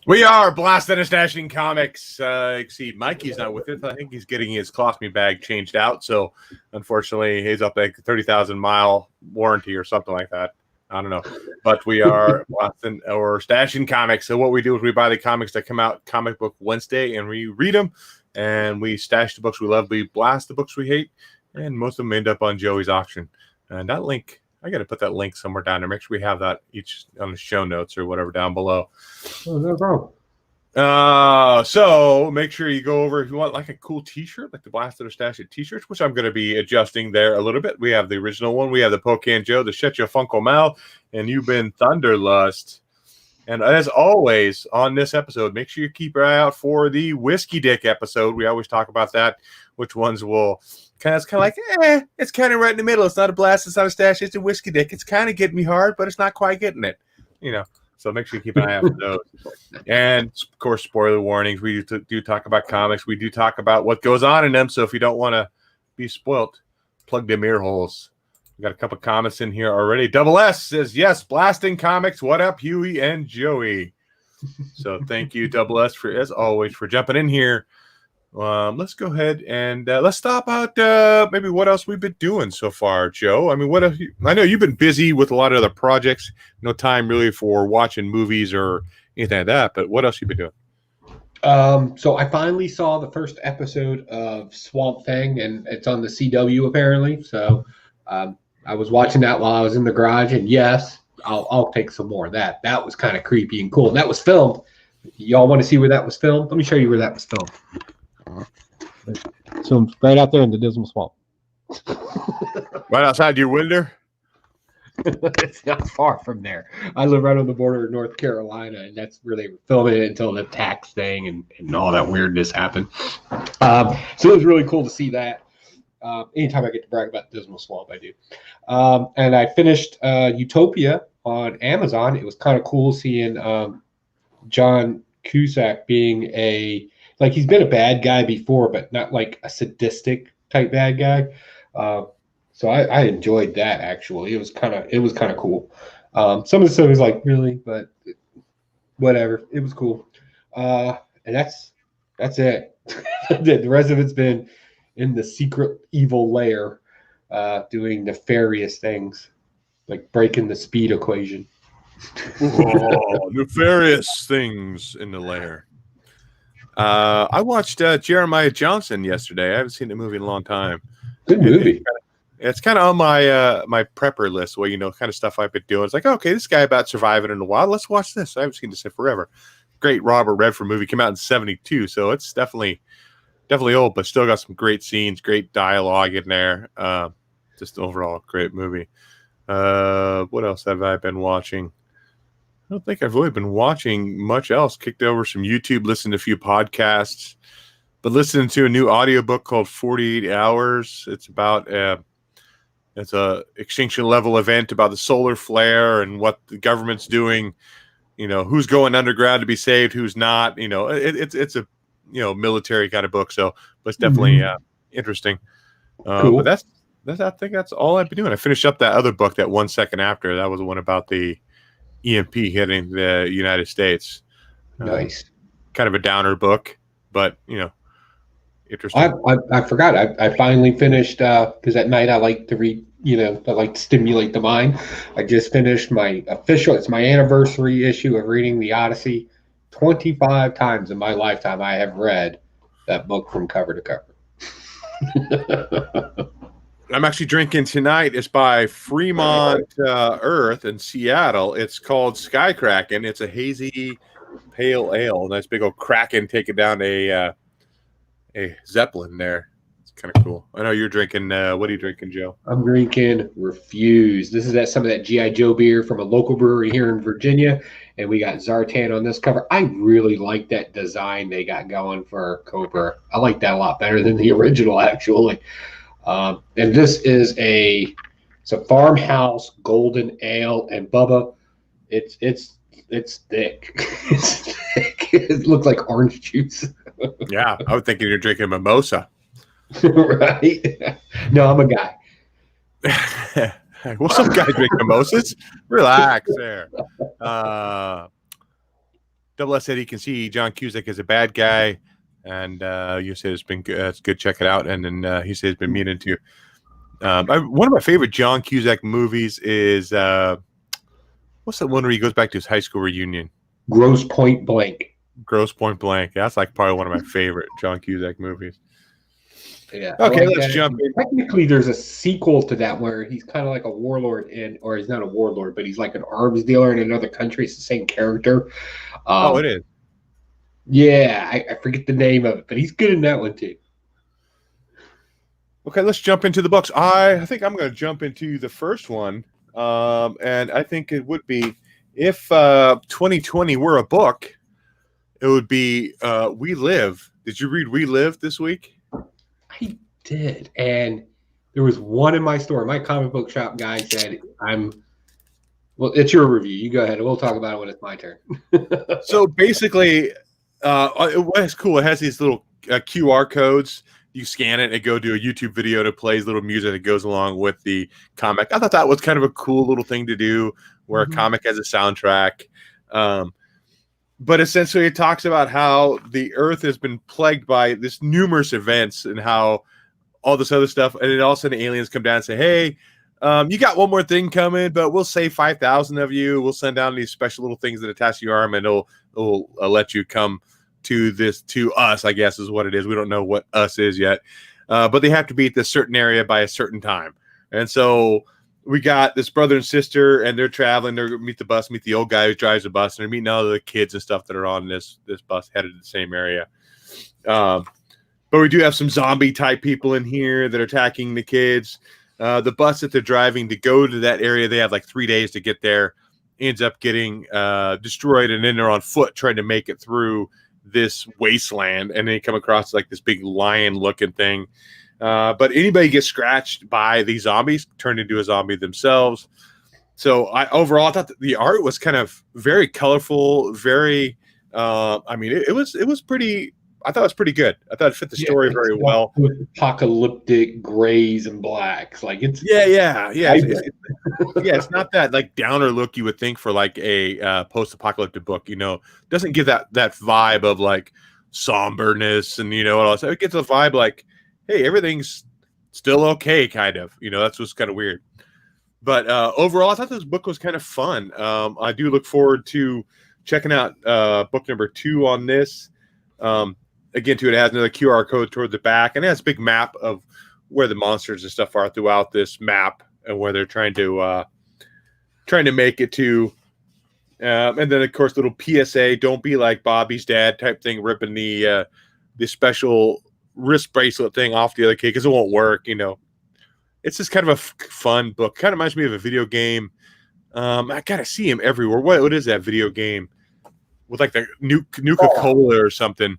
We are Blastin and Stashin Comics. See, Mikey's not with us. I think he's getting his colostomy bag changed out. So, unfortunately, he's up like 30,000-mile warranty or something like that. I don't know. But we are Blastin or Stashin Comics. So, what we do is we buy the comics that come out Comic Book Wednesday and we read them. And we stash the books we love. We blast the books we hate. And most of them end up on Joey's auction. And that link, I got to put that link somewhere down there. Make sure we have that each on the show notes or whatever down below. Oh, no problem. So make sure you go over if you want like a cool t-shirt, like the Blasted or Stash It t-shirts, which I'm going to be adjusting there a little bit. We have the original one. We have the Pocan Joe, the Shut Your Funko Mal, and You've Been Thunderlust. And as always on this episode, make sure you keep your eye out for the Whiskey Dick episode. We always talk about that, which ones will it's kind of like, it's kind of right in the middle. It's not a blast, it's not a stash, it's a Whiskey Dick. It's kind of getting me hard, but it's not quite getting it, So make sure you keep an eye out for those. And, of course, spoiler warnings. We do talk about comics. We do talk about what goes on in them. So if you don't want to be spoilt, plug them ear holes. We got a couple comments in here already. Double S says, yes, Blasting Comics. What up, Huey and Joey? So thank you, Double S, as always, for jumping in here. Let's go ahead and let's stop out maybe what else we've been doing so far, Joe. I mean, what have you? I know you've been busy with a lot of other projects. No time really for watching movies or anything like that. But what else you been doing? So I finally saw the first episode of Swamp Thing, and it's on the CW apparently. So I was watching that while I was in the garage, and yes, I'll take some more of that. That was kind of creepy and cool. And that was filmed. Y'all want to see where that was filmed? Let me show you where that was filmed. So right out there in the Dismal Swamp. Right outside your window? It's not far from there. I live right on the border of North Carolina, and that's where they were filming it until the tax thing and all that weirdness happened. So it was really cool to see that. Anytime I get to brag about Dismal Swamp, I do. And I finished Utopia on Amazon. It was kind of cool seeing John Cusack being he's been a bad guy before, but not like a sadistic type bad guy. So I enjoyed that actually. It was kind of cool. Some of the stuff was like really, but whatever. It was cool. And that's it. The rest of it's been in the secret evil lair, doing nefarious things, like breaking the speed equation. Oh, nefarious things in the lair. I watched Jeremiah Johnson yesterday. I haven't seen the movie in a long time. Good movie. It's kind of on my prepper list where, kind of stuff I've been doing. It's like, okay, this guy about surviving in the wild. Let's watch this. I haven't seen this in forever. Great Robert Redford movie. Came out in 1972, so it's definitely old, but still got some great scenes, great dialogue in there. Just overall great movie. What else have I been watching? I don't think I've really been watching much else. Kicked over some YouTube, listened to a few podcasts, but listening to a new audiobook called 48 Hours. It's about it's a extinction level event about the solar flare and what the government's doing. Who's going underground to be saved, who's not. It's a military kind of book. So, but it's definitely interesting. Cool. But that's I think that's all I've been doing. I finished up that other book that 1 second after. That was the one about the EMP hitting the United States. Nice. Kind of a downer book, but interesting. I forgot. I finally finished because at night I like to read. I like to stimulate the mind. I just finished it's my anniversary issue of reading the Odyssey. 25 times in my lifetime I have read that book from cover to cover. I'm actually drinking tonight. It's by Fremont Earth in Seattle. It's called Sky Kraken. It's a hazy pale ale. Nice big old kraken taking down a a Zeppelin there. It's kind of cool. I know you're drinking. What are you drinking, Joe? I'm drinking Refuse. This is some of that G.I. Joe beer from a local brewery here in Virginia, and we got Zartan on this cover. I really like that design they got going for Cobra. I like that a lot better than the original, actually. And this is it's a farmhouse golden ale, and Bubba, it's thick. It's thick. It looks like orange juice. Yeah, I was thinking you're drinking mimosa. Right? No, I'm a guy. Well, some guys drink mimosas. Relax there. Double S said he can see John Cusack as a bad guy, and you said it's been good. It's good. Check it out. And then he said he's been meaning to. One of my favorite John Cusack movies is what's that one where he goes back to his high school reunion? Gross Point Blank. Gross Point Blank. That's like probably one of my favorite John Cusack movies. Yeah. Okay, let's jump in. Technically, there's a sequel to that where he's kind of like a warlord or he's not a warlord, but he's like an arms dealer in another country. It's the same character. It is. Yeah, I forget the name of it, but he's good in that one too. Okay, let's jump into the books. I think I'm going to jump into the first one, and I think it would be if 2020 were a book, it would be We Live. Did you read We Live this week? I did, and there was one in my store. My comic book shop guy said, well, it's your review. You go ahead. We'll talk about it when it's my turn. So basically, it's cool. It has these little QR codes. You scan it and go to a YouTube video that plays little music that goes along with the comic. I thought that was kind of a cool little thing to do where a comic has a soundtrack. But essentially it talks about how the earth has been plagued by this numerous events and how all this other stuff. And then all of a sudden aliens come down and say, hey, you got one more thing coming, but we'll save 5,000 of you. We'll send down these special little things that attach to your arm and it'll let you come to us, I guess is what it is. We don't know what us is yet. But they have to be at this certain area by a certain time. And so we got this brother and sister, and they're traveling. They're going to meet the old guy who drives the bus, and they're meeting all the kids and stuff that are on this bus headed to the same area. But we do have some zombie-type people in here that are attacking the kids. The bus that they're driving to go to that area, they have like 3 days to get there, ends up getting destroyed, and then they're on foot trying to make it through this wasteland, and they come across like this big lion-looking thing. But anybody gets scratched by these zombies, turn into a zombie themselves. So overall, I thought the art was kind of very colorful, very. It was pretty. I thought it was pretty good. I thought it fit the story very well. Apocalyptic grays and blacks, like it's yeah. It's not that like downer look you would think for like a post-apocalyptic book. You know, it doesn't give that vibe of like somberness and all that. It gets a vibe like, hey, everything's still okay, kind of. That's what's kind of weird. But overall, I thought this book was kind of fun. I do look forward to checking out book number 2 on this. Again, too, it has another QR code toward the back, and it has a big map of where the monsters and stuff are throughout this map, and where they're trying to make it to. And then, of course, little PSA: "Don't be like Bobby's dad" type thing, ripping the special wrist bracelet thing off the other kid because it won't work. It's just kind of a fun book. Kind of reminds me of a video game. I gotta see him everywhere. What is that video game with like the Nuka-Cola or something?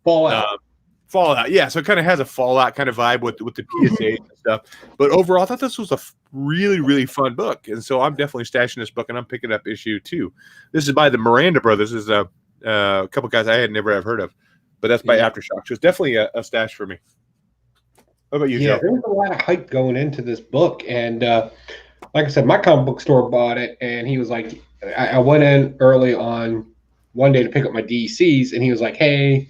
Fallout. Yeah, so it kind of has a Fallout kind of vibe with the PSAs and stuff. But overall, I thought this was a really, really fun book. And so I'm definitely stashing this book, and I'm picking up issue 2. This is by the Miranda brothers. This is a couple guys I had never have heard of. But that's by Aftershock. So it's definitely a stash for me. What about you, Joe? There was a lot of hype going into this book. And like I said, my comic book store bought it, and he was like, I went in early on one day to pick up my DCs, and he was like, hey,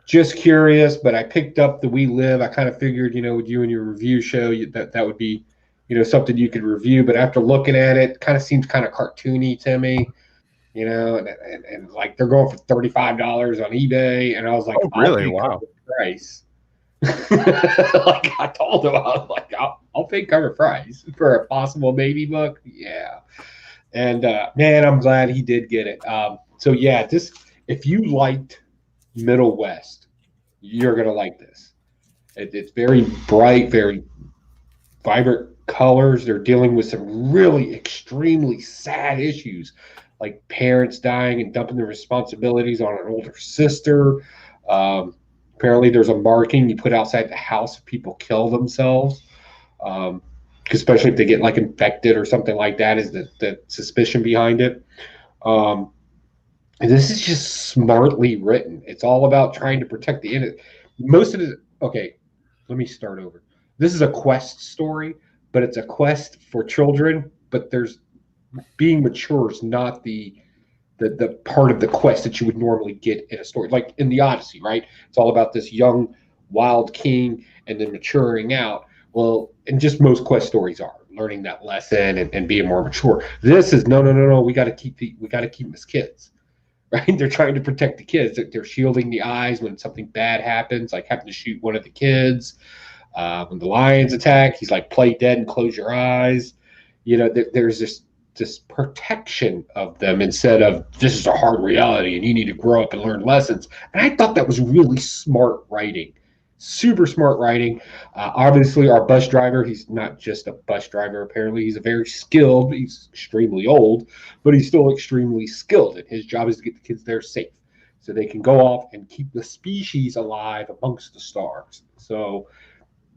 just curious, but I picked up the We Live. I kind of figured, with you and your review show, that would be, something you could review. But after looking at it, it kind of seems kind of cartoony to me, and like they're going for $35 on eBay. And I was like, oh, really? Wow. Price. Like I told him, I was like, I'll pay cover price for a possible baby book. Yeah. And man, I'm glad he did get it. So yeah, if you liked Middle West, you're gonna like this. It's very bright, very vibrant colors. They're dealing with some really extremely sad issues, like parents dying and dumping the responsibilities on an older sister. Apparently, there's a marking you put outside the house if people kill themselves, um, especially if they get like infected or something like that. Is the suspicion behind it? Um, and this is just smartly written. It's all about trying to protect the innocent. Most of it. Okay, let me start over. This is a quest story, but it's a quest for children. But there's being mature is not the part of the quest that you would normally get in a story, like in the Odyssey, right? It's all about this young wild king and then maturing out. Well, and just most quest stories are learning that lesson and being more mature. This is no. We got to keep them as kids, right? They're trying to protect the kids. They're shielding the eyes when something bad happens, like having to shoot one of the kids. When the lions attack, he's like, play dead and close your eyes. There's this protection of them instead of this is a hard reality and you need to grow up and learn lessons. And I thought that was really smart writing, super smart writing. Obviously, our bus driver, he's not just a bus driver. Apparently, he's he's extremely old, but he's still extremely skilled. And his job is to get the kids there safe so they can go off and keep the species alive amongst the stars. So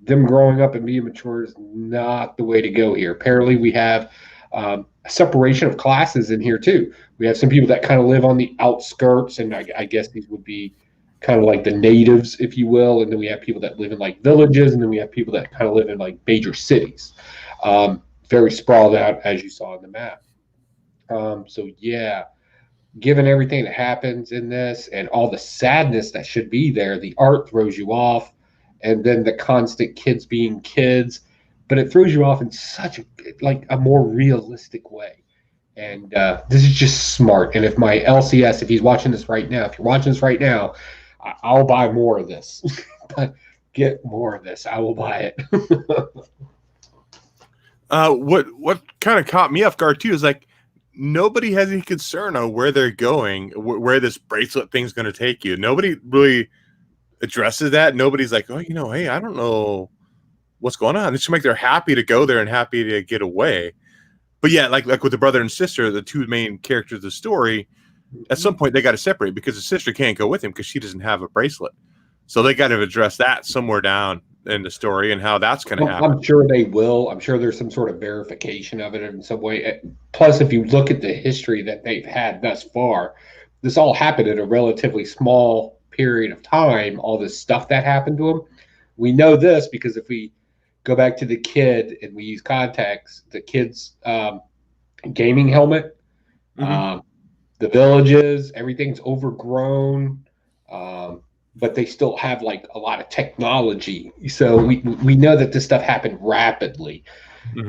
them growing up and being mature is not the way to go here. Apparently, we have a separation of classes in here too. We have some people that kind of live on the outskirts, and I guess these would be kind of like the natives, if you will. And then we have people that live in like villages, and then we have people that kind of live in like major cities. Very sprawled out, as you saw in the map. So yeah, given everything that happens in this and all the sadness that should be there, the art throws you off, and then the constant kids being kids, but it throws you off in such a more realistic way. And this is just smart. And if my LCS, if he's watching this right now, if you're watching this right now, I'll buy more of this. But get more of this. I will buy it. What kind of caught me off guard too is like nobody has any concern on where they're going, where this bracelet thing's going to take you. Nobody really addresses that. Nobody's like, oh, hey, I don't know what's going on. It's like they're happy to go there and happy to get away. But yeah, like with the brother and sister, the two main characters of the story, at some point they got to separate because the sister can't go with him because she doesn't have a bracelet. So they got to address that somewhere down in the story and how that's going to happen. I'm sure they will. I'm sure there's some sort of verification of it in some way. Plus, if you look at the history that they've had thus far, this all happened in a relatively small period of time, all this stuff that happened to him. We know this because if we go back to the kid and we use context, the kid's gaming helmet, the villages, everything's overgrown, but they still have like a lot of technology. So we know that this stuff happened rapidly.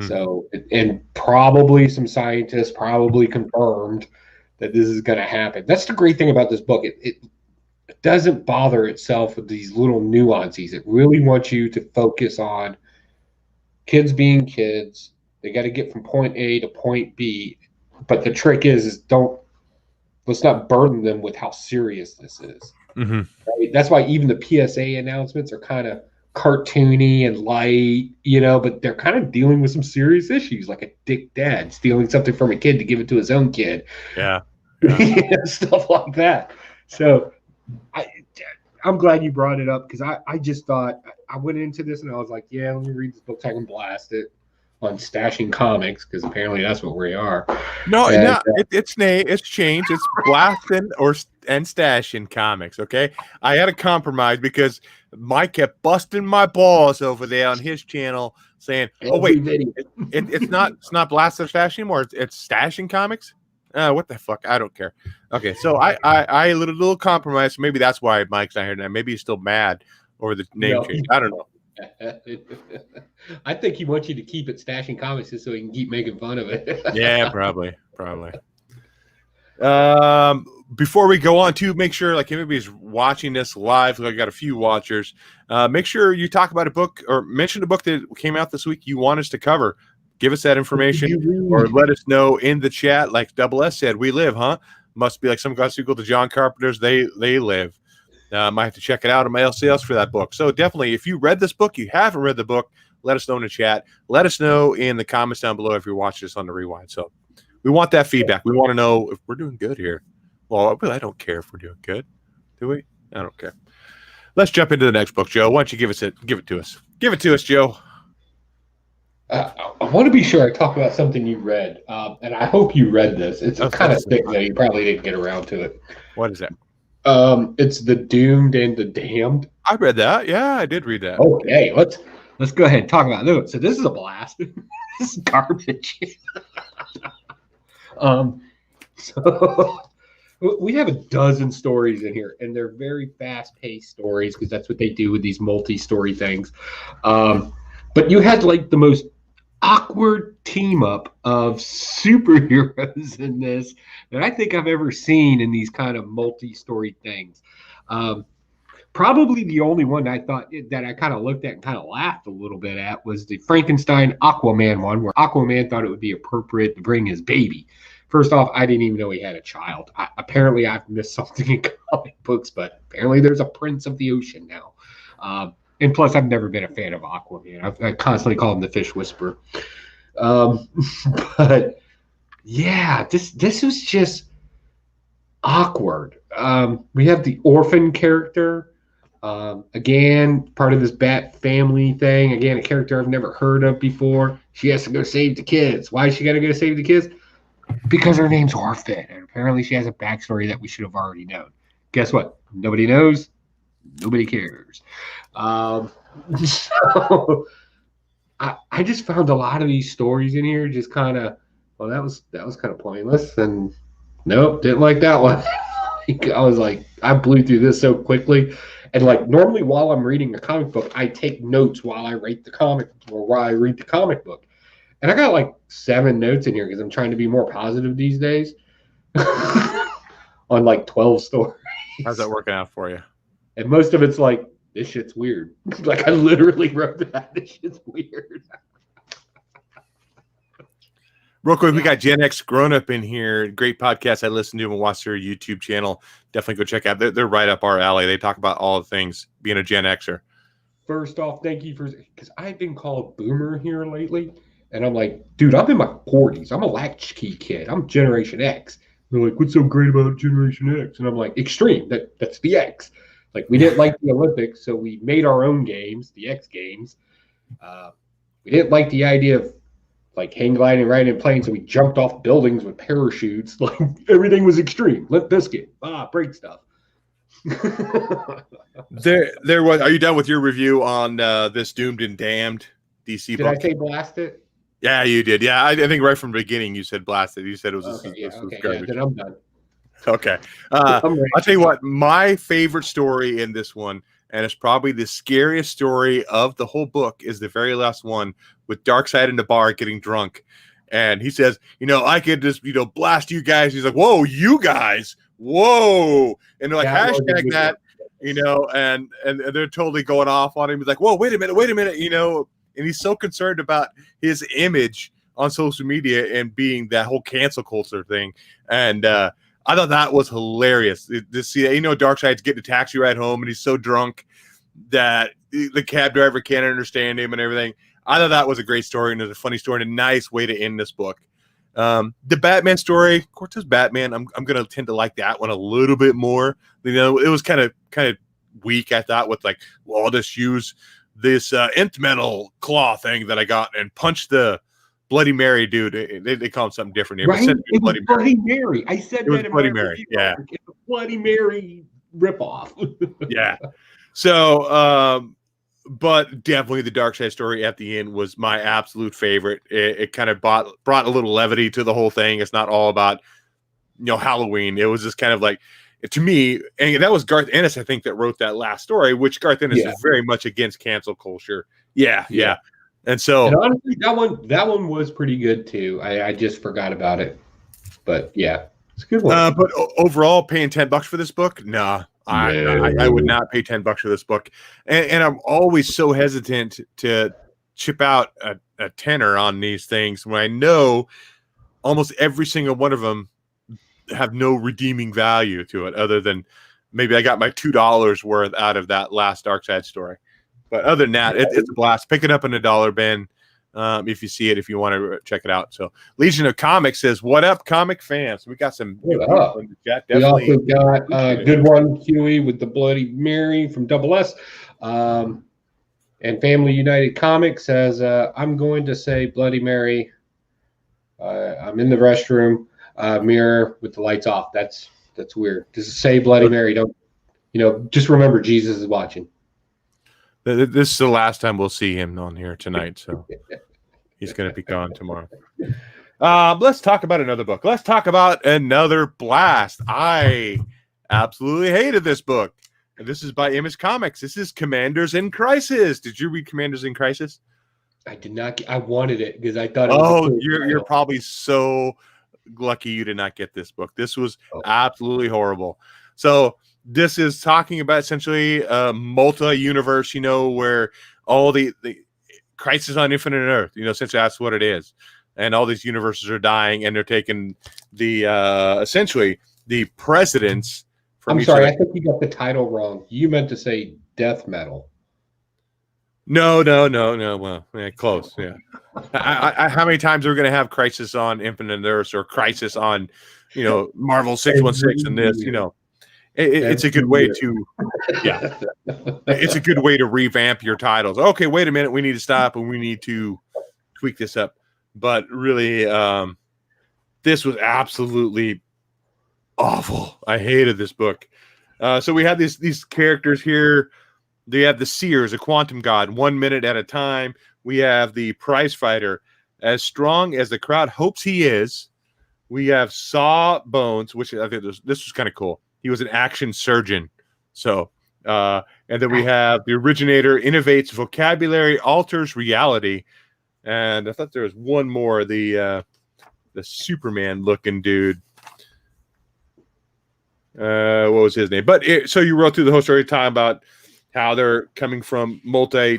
So, and probably some scientists probably confirmed that this is going to happen. That's the great thing about this book. It doesn't bother itself with these little nuances. It really wants you to focus on kids being kids. They got to get from point A to point B. But the trick is let's not burden them with how serious this is. Right? That's why even the PSA announcements are kind of cartoony and light, but they're kind of dealing with some serious issues, like a dick dad stealing something from a kid to give it to his own kid. Yeah. Stuff like that. So I'm glad you brought it up because I just thought I went into this and I was like, yeah, let me read this book so I can blast it on Stashin Comics because apparently that's what we are. It's changed. It's Blastin and Stashin Comics. Okay, I had a compromise because Mike kept busting my balls over there on his channel, saying, "Oh wait, it's not Blastin Stashin anymore. It's Stashin Comics." What the fuck? I don't care. Okay, so I a little compromise. Maybe that's why Mike's not here tonight. Maybe he's still mad over the name change. I don't know. I think he wants you to keep it Stashin Comics just so he can keep making fun of it. Yeah, probably. Before we go on to make sure like anybody's watching this live, I got a few watchers. Make sure you talk about a book or mention a book that came out this week you want us to cover. Give us that information or let us know in the chat. Like Double S said, we live, huh? Must be like some guys who go to John Carpenter's. They live. Might have to check it out on my LCS for that book. So definitely, if you read this book, you haven't read the book, let us know in the chat. Let us know in the comments down below if you're watching this on the rewind. So we want that feedback. We want to know if we're doing good here. Well, I don't care if we're doing good. Do we? I don't care. Let's jump into the next book, Joe. Why don't you give it to us? Give it to us, Joe. I want to be sure I talk about something you read, and I hope you read this. It's kind of thick, though. You probably didn't get around to it. What is that? It's The Doomed and the Damned. I read that. Yeah, I did read that. Okay, let's go ahead and talk about it. So this is a blast. This is garbage. So we have a dozen stories in here, and they're very fast-paced stories because that's what they do with these multi-story things. But you had like the most awkward team up of superheroes in this that I think I've ever seen in these kind of multi-story things. Probably the only one I thought that I kind of looked at and kind of laughed a little bit at was the Frankenstein Aquaman one, where Aquaman thought it would be appropriate to bring his baby. First off, I didn't even know he had a child. Apparently, I've missed something in comic books, but apparently there's a Prince of the Ocean now. And plus, I've never been a fan of Aquaman. I constantly call him the Fish Whisperer. But yeah, this was just awkward. We have the orphan character. Again, part of this Bat family thing. Again, a character I've never heard of before. She has to go save the kids. Why is she got to go save the kids? Because her name's Orphan, and apparently she has a backstory that we should have already known. Guess what? Nobody knows. Nobody cares. So I just found a lot of these stories in here just kind of, well, that was kind of pointless, and nope, didn't like that one. I was like, I blew through this so quickly. And like normally while I'm reading a comic book, I take notes while I write the comic or while I read the comic book. And I got like 7 notes in here because I'm trying to be more positive these days on like 12 stories. How's that working out for you? And most of it's like, this shit's weird. Like I literally wrote that. This shit's weird. Real quick, we got Gen X Grown Up in here. Great podcast. I listen to them and watch their YouTube channel. Definitely go check out. They're right up our alley. They talk about all the things being a Gen Xer. First off, thank you because I've been called boomer here lately. And I'm like, dude, I'm in my 40s. I'm a latchkey kid. I'm Generation X. They're like, what's so great about Generation X? And I'm like, extreme. That's the X. Like, we didn't like the Olympics, so we made our own games, the X Games. We didn't like the idea of like hang gliding right in planes, so we jumped off buildings with parachutes. Like everything was extreme. Limp Bizkit, break stuff. There was. Are you done with your review on this Doomed and Damned DC book? Did I say blast it? Yeah, you did. Yeah, I think right from the beginning you said blasted. You said it was okay. garbage. Then I'm done. Okay. I'll tell you what, my favorite story in this one, and it's probably the scariest story of the whole book, is the very last one with Darkseid in the bar getting drunk. And he says, I could just, blast you guys. He's like, whoa, you guys. Whoa. And they're like, hashtag that, and they're totally going off on him. He's like, whoa, wait a minute, and he's so concerned about his image on social media and being that whole cancel culture thing. And I thought that was hilarious to see that. Darkseid's getting a taxi ride home and he's so drunk that the cab driver can't understand him and everything. I thought that was a great story and it was a funny story and a nice way to end this book. The Batman story, of course, is Batman. I'm going to tend to like that one a little bit more. It was kind of weak, I thought, with like, well, I'll just use this nth metal claw thing that I got and punch the Bloody Mary dude. They call him something different here. Right? It was Bloody Mary. I said that in Bloody Mary. Yeah. It's a Bloody Mary ripoff. Yeah. So, but definitely the Darkseid story at the end was my absolute favorite. It kind of brought a little levity to the whole thing. It's not all about, Halloween. It was just kind of like, to me, and that was Garth Ennis, I think, that wrote that last story, which Garth Ennis is very much against cancel culture. Yeah. And so, and honestly, that one was pretty good too. I just forgot about it, but yeah, it's a good one. But overall, paying $10 for this book, nah, I would not pay $10 for this book. And I'm always so hesitant to chip out a tenner on these things when I know almost every single one of them have no redeeming value to it other than maybe I got my $2 worth out of that last Darkseid story. But other than that, it's a blast. Pick it up in a $1 bin if you see it, if you want to check it out. So Legion of Comics says, "What up, comic fans?" We got some new people in the chat. Definitely. We also got a good one, Huey, with the Bloody Mary from Double S. And Family United Comics says, "I'm going to say Bloody Mary. I'm in the restroom. Mirror with the lights off. That's weird. Just say Bloody Mary. Don't, just remember Jesus is watching." This is the last time we'll see him on here tonight, so he's going to be gone tomorrow. Let's talk about another book. Let's talk about another blast. I absolutely hated this book. And this is by Image Comics. This is Commanders in Crisis. Did you read Commanders in Crisis? I did not. I wanted it because I thought it was you're probably so lucky you did not get this book. This was absolutely horrible. So this is talking about essentially a multi-universe, where all the Crisis on Infinite Earth, essentially that's what it is. And all these universes are dying, and they're taking the essentially the presidents from I'm sorry, I think you got the title wrong. You meant to say death metal. No. Well, yeah, close. Yeah. How many times are we going to have Crisis on Infinite Earths or Crisis on, Marvel 616 and this, It's a good way to, it's a good way to revamp your titles. Okay, wait a minute, we need to stop and we need to tweak this up. But really, this was absolutely awful. I hated this book. So we have these characters here. They have the Seers, a quantum god, 1 minute at a time. We have the prize fighter, as strong as the crowd hopes he is. We have Sawbones, which I think this was kind of cool. He was an action surgeon. So, and then we have the originator, innovates vocabulary, alters reality. And I thought there was one more, the Superman looking dude. What was his name? But so you wrote through the whole story talking about how they're coming from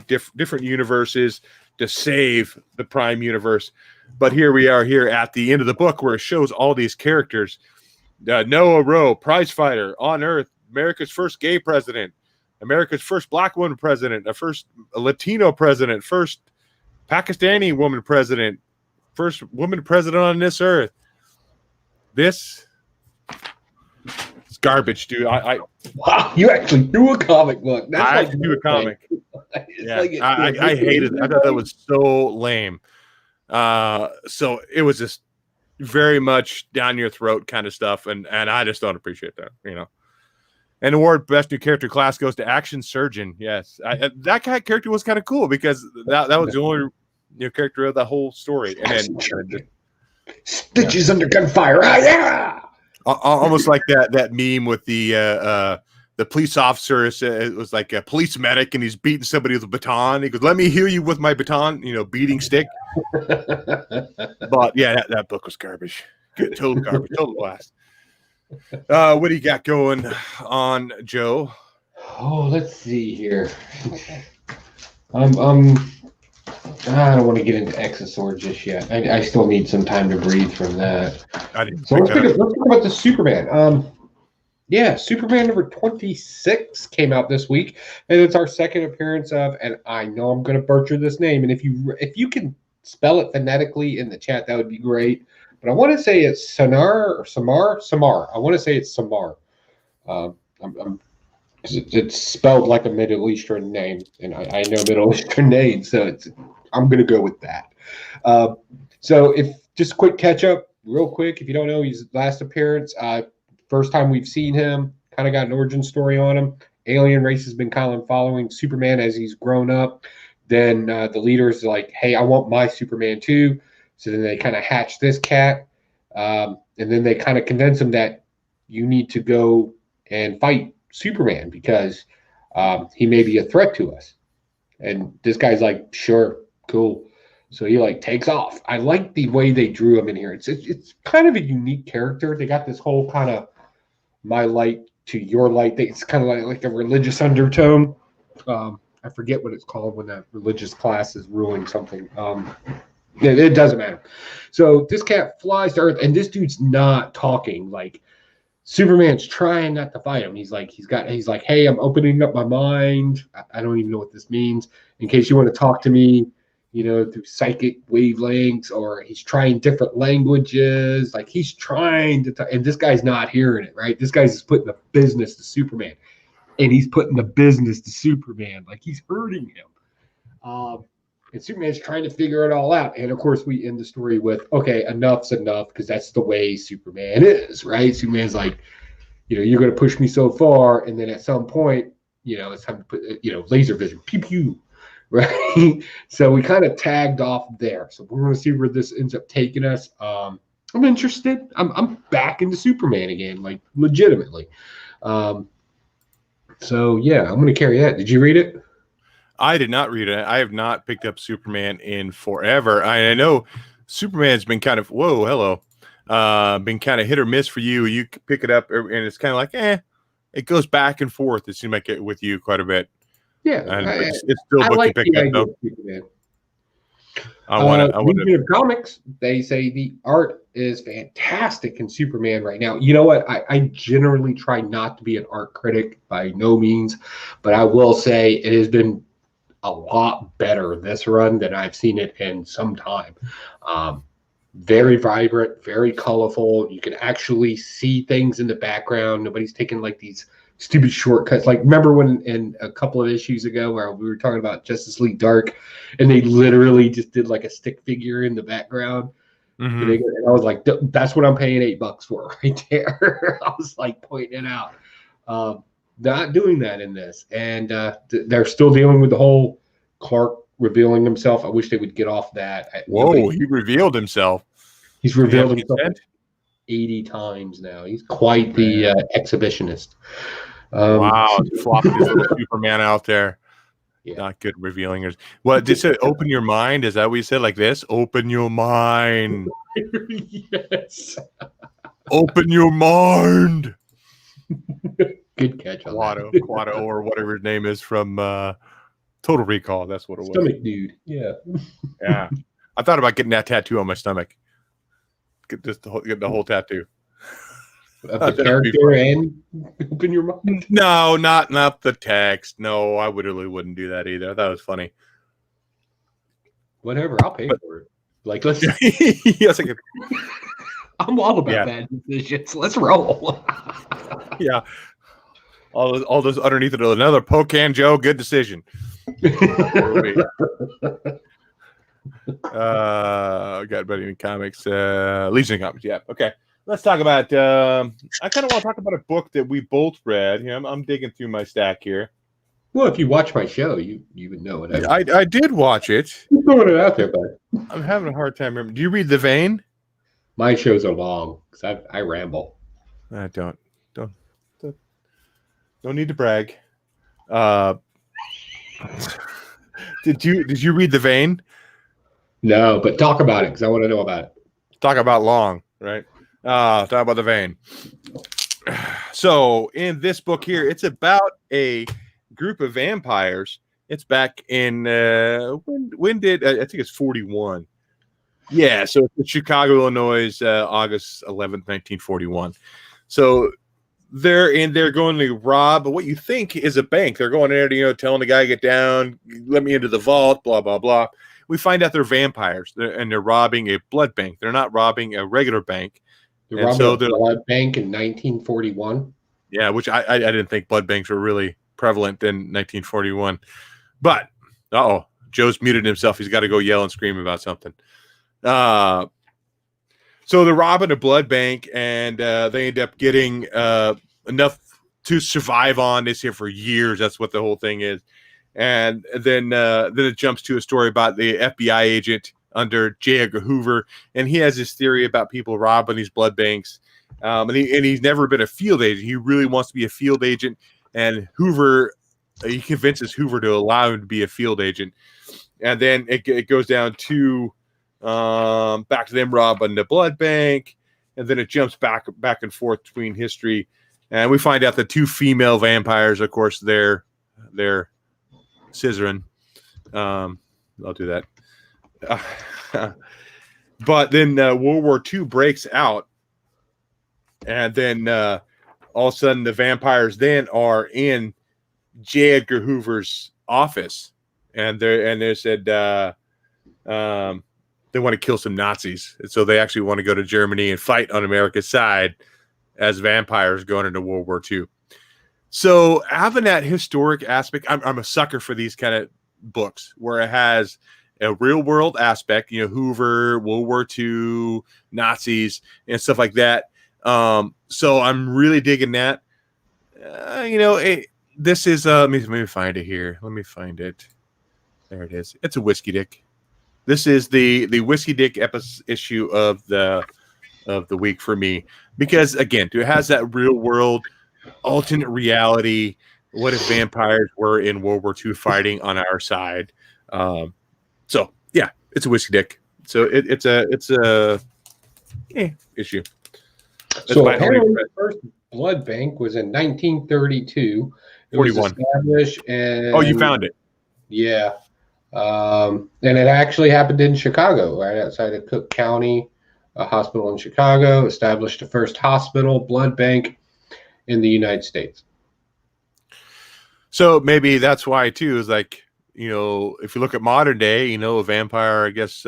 different universes to save the Prime universe. But here we are here at the end of the book where it shows all these characters. Noah Rowe, prize fighter on Earth, America's first gay president, America's first black woman president, a Latino president, first Pakistani woman president, first woman president on this Earth. This is garbage, dude. Wow, you actually do a comic book. I actually do a comic. Yeah, I hated it. I thought that was so lame. So it was just very much down your throat kind of stuff, and I just don't appreciate that, And award best new character class goes to Action Surgeon. Yes, that kind of character was kind of cool because that was the only character of the whole story. And then Stitches under gunfire. Ah, yeah. Almost like that meme with the police officer. It was like a police medic, and he's beating somebody with a baton. He goes, "Let me heal you with my baton," beating stick. But yeah, that book was garbage. Total garbage. Total blast. What do you got going on, Joe? Oh, let's see here. I don't want to get into Exosword just yet. I still need some time to breathe from that. So let's talk about the Superman. Superman number 26 came out this week, and it's our second appearance of, and I know I'm going to butcher this name, and if you can spell it phonetically in the chat, that would be great. But I want to say it's Samar. I want to say it's Samar. It's spelled like a Middle Eastern name, and I know Middle Eastern names, so I'm going to go with that. So if just quick catch up, real quick, if you don't know, his last appearance, first time we've seen him, kind of got an origin story on him. Alien race has been kind of following Superman as he's grown up. Then the leader's like, hey, I want my Superman too. So then they kind of hatch this cat. And then they kind of convince him that you need to go and fight Superman because he may be a threat to us. And this guy's like, sure, cool. So he takes off. I like the way they drew him in here. It's kind of a unique character. They got this whole kind of my light to your light. It's kind of like a religious undertone. I forget what it's called when that religious class is ruling something. It doesn't matter. So this cat flies to Earth, and this dude's not talking. Superman's trying not to fight him. He's like, hey, I'm opening up my mind. I don't even know what this means. In case you want to talk to me, through psychic wavelengths, or he's trying different languages. Like he's trying to talk, and this guy's not hearing it, right? This guy's just putting the business to Superman, and he's putting the business to Superman. Like he's hurting him. And Superman's trying to figure it all out. And of course, we end the story with, okay, enough's enough, because that's the way Superman is, right? Superman's like, you're going to push me so far. And then at some point, it's time to put, laser vision, pew, pew, right? So we kind of tagged off there. So we're going to see where this ends up taking us. I'm interested. I'm back into Superman again, like legitimately. So yeah, I'm going to carry that. Did you read it? I did not read it. I have not picked up Superman in forever. I know Superman's been kind of been kind of hit or miss for you. You pick it up, and it's kind of like, it goes back and forth. It seems like it with you quite a bit. Yeah, and it's still I book like you picked up though. I want to. Comics, they say the art is fantastic in Superman right now. You know what? I generally try not to be an art critic by no means, but I will say it has been a lot better this run than I've seen it in some time. Very vibrant, very colorful. You can actually see things in the background. Nobody's taking like these stupid shortcuts. Like, remember when in a couple of issues ago where we were talking about Justice League Dark, and they literally just did like a stick figure in the background. Mm-hmm. And I was like, that's what I'm paying $8 for right there. I was like pointing it out. Not doing that in this, and they're still dealing with the whole Clark revealing himself. I wish they would get off that. Whoa, he revealed himself. He's revealed himself 80 times now. He's quite the exhibitionist. Wow, flopping his little Superman out there. Yeah. Not good revealing. What did it? Open your mind? Is that what you said? Like this? Open your mind. Yes. Open your mind. Good catch on Quado, or whatever his name is from Total Recall. That's what it was. Stomach dude. Yeah. Yeah. I thought about getting that tattoo on my stomach. Get the whole tattoo. Of the character and open your mind. No, not the text. No, I really wouldn't do that either. That was funny. Whatever, I'll pay for it. Like, let's. Yes, I'm all about bad decisions. Let's roll. Yeah. All those underneath it. Another Pocan Joe. Good decision. Got Buddy in Comics. Legion Comics. Yeah. Okay. Let's talk about. I kind of want to talk about a book that we both read. I'm digging through my stack here. Well, if you watch my show, you would know it. I did watch it. I'm throwing it out there, bud. I'm having a hard time remembering. Do you read The Vein? My shows are long because I ramble. I don't need to brag. Did you read The Vein? No, but talk about it because I want to know about it. Talk about long, right? Talk about The Vein. So in this book here, it's about a group of vampires. It's back in when did I think it's 41. Yeah, so it's Chicago, Illinois, August 11th, 1941. So they're going to rob what you think is a bank. They're going in there, telling the guy, get down, let me into the vault, blah, blah, blah. We find out they're vampires, and they're robbing a blood bank. They're not robbing a regular bank. They're robbing a blood bank in 1941? Yeah, which I didn't think blood banks were really prevalent in 1941. But, Joe's muted himself. He's got to go yell and scream about something. So they're robbing a blood bank, and they end up getting enough to survive on this here for years. That's what the whole thing is. And then it jumps to a story about the FBI agent under J. Edgar Hoover, and he has this theory about people robbing these blood banks. And he's never been a field agent. He really wants to be a field agent, and he convinces Hoover to allow him to be a field agent. And then it goes down to back to them robbing the blood bank, and then it jumps back and forth between history, and we find out the two female vampires, of course, they're scissoring. I'll do that. But then World War II breaks out, and then all of a sudden the vampires then are in J. Edgar Hoover's office, and they said they want to kill some Nazis, and so they actually want to go to Germany and fight on America's side as vampires going into World War II. So having that historic aspect, I'm a sucker for these kind of books where it has a real world aspect, Hoover, World War II, Nazis, and stuff like that. So I'm really digging that. This is let me find it here. Let me find it. There it is. It's a Whiskey Dick. This is the Whiskey Dick issue of the week for me, because again, it has that real world alternate reality. What if vampires were in World War II fighting on our side? So yeah, it's a Whiskey Dick. So it's a issue. So apparently the first blood bank was in 1932. It 41. was established, and you found it. Yeah. And it actually happened in Chicago, right outside of Cook County, a hospital in Chicago, established the first hospital blood bank in the United States. So maybe that's why too, is like, if you look at modern day, a vampire, I guess,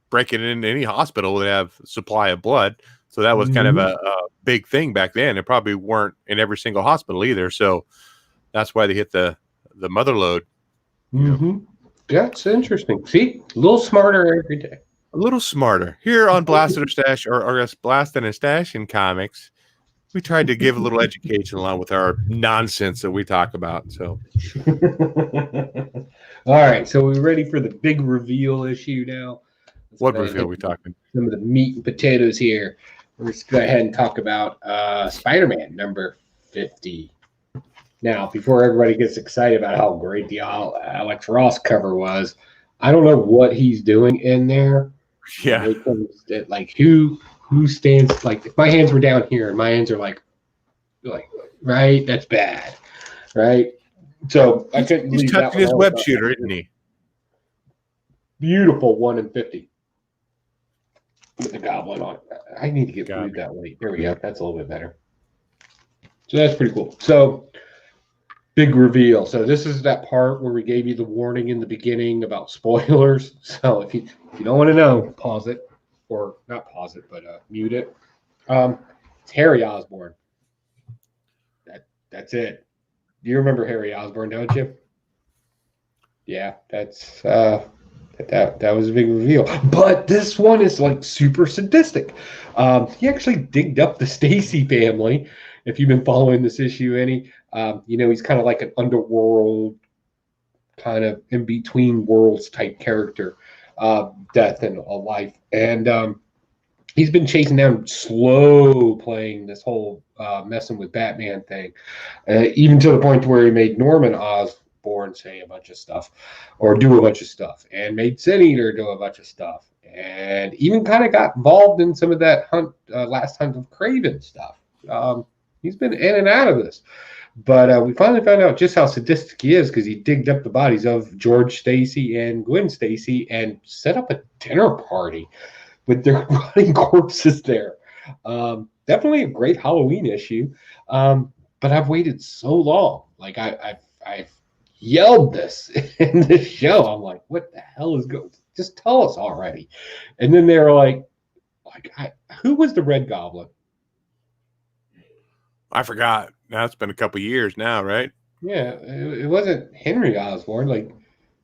breaking into any hospital would have supply of blood. So that was kind of a big thing back then. It probably weren't in every single hospital either. So that's why they hit the mother load. Mm-hmm. Yeah, it's interesting. See, a little smarter every day. A little smarter here on Blastin or Stash, or Blastin and Stashin comics. We tried to give a little education along with our nonsense that we talk about. So, all right. So we're ready for the big reveal issue now. What reveal are we talking? Some of the meat and potatoes here. Let's go ahead and talk about Spider-Man number 50. Now, before everybody gets excited about how great the Alex Ross cover was, I don't know what he's doing in there. Yeah. Like who stands, like if my hands were down here and my hands are like right, that's bad, right? So I couldn't. He's touching his web shooter, isn't he? Beautiful 1 in 50 with the goblin on. I need to get moved that way. There we go. That's a little bit better. So that's pretty cool. So big reveal. So this is that part where we gave you the warning in the beginning about spoilers. So if you don't want to know, pause it, or not pause it, but mute it. It's Harry Osborn. That's it. Do you remember Harry Osborn, don't you? Yeah, that's that was a big reveal. But this one is like super sadistic. He actually digged up the Stacy family. If you've been following this issue any, he's kind of like an underworld, kind of in between worlds type character, death and a life. And he's been chasing down Slow, playing this whole messing with Batman thing, even to the point where he made Norman Osborn say a bunch of stuff or do a bunch of stuff, and made Sin Eater do a bunch of stuff, and even kind of got involved in some of that Last Hunt of Craven stuff. He's been in and out of this. But we finally found out just how sadistic he is, because he digged up the bodies of George Stacy and Gwen Stacy and set up a dinner party with their rotting corpses there. Definitely a great Halloween issue. But I've waited so long. Like I've yelled this in this show. I'm like, what the hell is going? Just tell us already. And then they're like, who was the Red Goblin? I forgot. Now it's been a couple years now, right? Yeah, it wasn't Henry Osborn. Like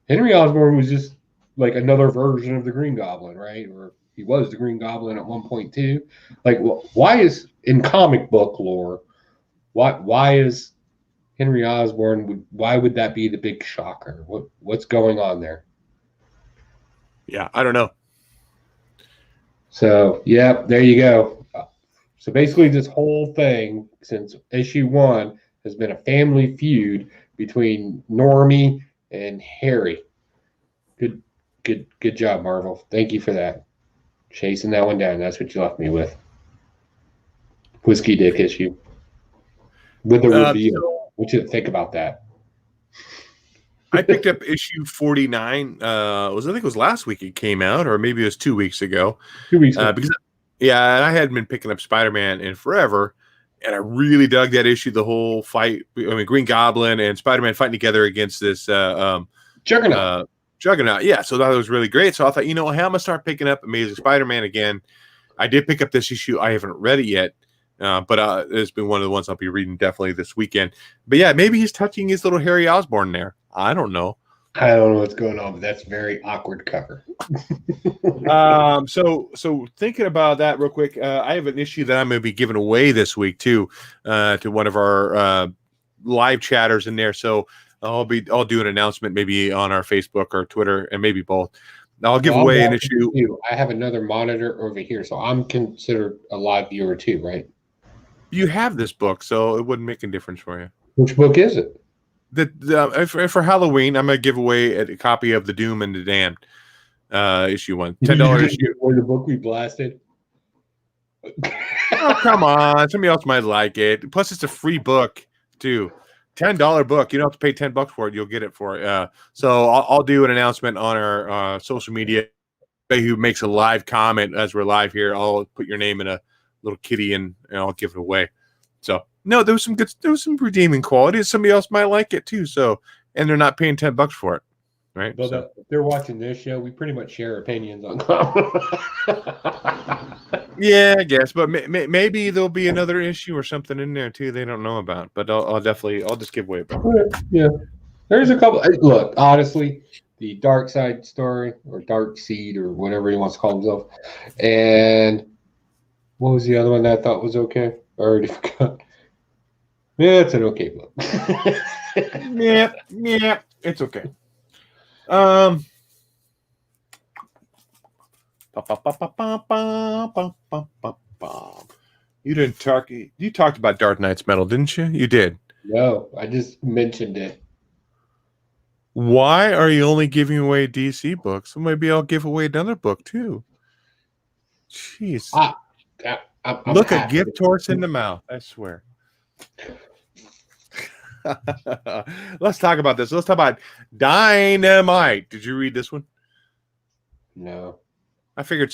Henry Osborn was just like another version of the Green Goblin, right? Or he was the Green Goblin at one point too. Like, why is in comic book lore? Why is Henry Osborn? Why would that be the big shocker? What's going on there? Yeah, I don't know. So yeah, there you go. So basically, this whole thing since issue 1 has been a family feud between Normie and Harry. Good job, Marvel. Thank you for that. Chasing that one down. That's what you left me with. Whiskey Dick issue. With the reveal. What you think about that? I picked up issue 49. I think it was last week it came out, or maybe it was 2 weeks ago. 2 weeks ago. Because and I hadn't been picking up Spider-Man in forever. and I really dug that issue. The whole fight, I mean, Green Goblin and Spider-Man fighting together against this Juggernaut. Juggernaut. Yeah, so that was really great. So I thought, hey, I'm gonna start picking up Amazing Spider-Man again. I did pick up this issue. I haven't read it yet, but it's been one of the ones I'll be reading definitely this weekend. But yeah, maybe he's touching his little Harry Osborn there. I don't know. I don't know what's going on, but that's a very awkward cover. So thinking about that real quick, I have an issue that I'm going to be giving away this week too, to one of our live chatters in there. So I'll do an announcement maybe on our Facebook or Twitter, and maybe both. I'll give away an issue. I have another monitor over here, so I'm considered a live viewer too, right? You have this book, so it wouldn't make a difference for you. Which book is it? For Halloween, I'm going to give away a copy of The Doom and the Damned issue 1. $10 issue. Or the book we blasted. Oh, come on. Somebody else might like it. Plus, it's a free book, too. $10 book. You don't have to pay $10 for it. You'll get it for it. So I'll do an announcement on our social media. Who makes a live comment as we're live here? I'll put your name in a little kitty and I'll give it away. So no, there was some redeeming quality. Somebody else might like it too. So, and they're not paying $10 for it, right? Well, so. if they're watching this show, we pretty much share opinions on. Yeah, I guess, but maybe there'll be another issue or something in there too they don't know about. But I'll just give away a book. Yeah, there's a couple. Look, honestly, the Dark Side story or Dark Seed or whatever he wants to call himself, and what was the other one that I thought was okay? I already forgot. Yeah, it's an okay book. yeah, it's okay. You talked about Dark Knight's Metal, didn't you? You did. No, I just mentioned it. Why are you only giving away DC books? Maybe I'll give away another book too. Jeez. Look a gift horse in the mouth, I swear. Let's talk about this. Let's talk about Dynamite. Did you read this one? No. I figured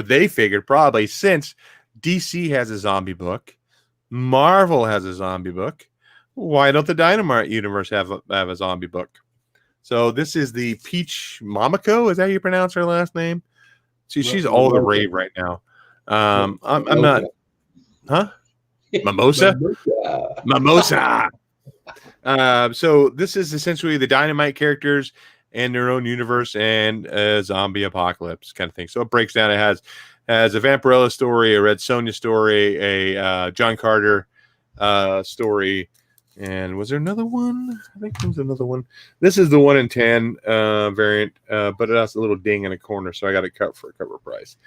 they figured probably since DC has a zombie book, Marvel has a zombie book, why don't the Dynamite universe have a zombie book? So this is the Peach Momoko. Is that how you pronounce her last name? She's all the rave right now. I'm not. Huh? Mimosa? Mimosa. So this is essentially the Dynamite characters and their own universe and a zombie apocalypse kind of thing. So it breaks down. It has a Vampirella story, a Red Sonja story, a John Carter story, and was there another one? I think there was another one. This is the 1 in 10 variant, but it has a little ding in a corner, so I got it cut for a cover price.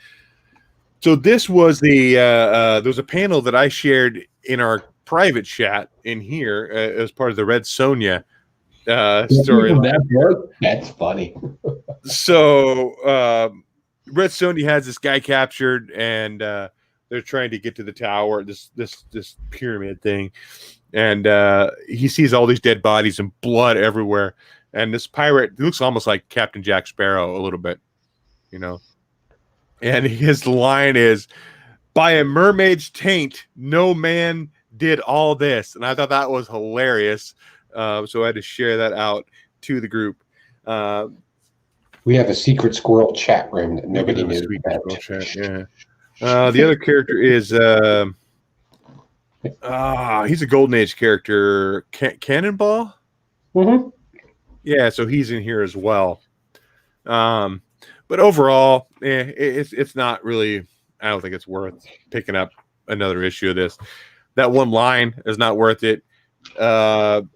So this was there was a panel that I shared in our private chat in here as part of the Red Sonja story. That's funny. So Red Sonja has this guy captured, and they're trying to get to the tower, this pyramid thing, and he sees all these dead bodies and blood everywhere. And this pirate looks almost like Captain Jack Sparrow a little bit, And his line is, "By a mermaid's taint, no man did all this." And I thought that was hilarious. So I had to share that out to the group. We have a secret squirrel chat room that nobody knew about. Chat, yeah. The other character is he's a Golden Age character, Cannonball. Mm-hmm. Yeah, so he's in here as well. But overall, it's not really. I don't think it's worth picking up another issue of this. That one line is not worth it. And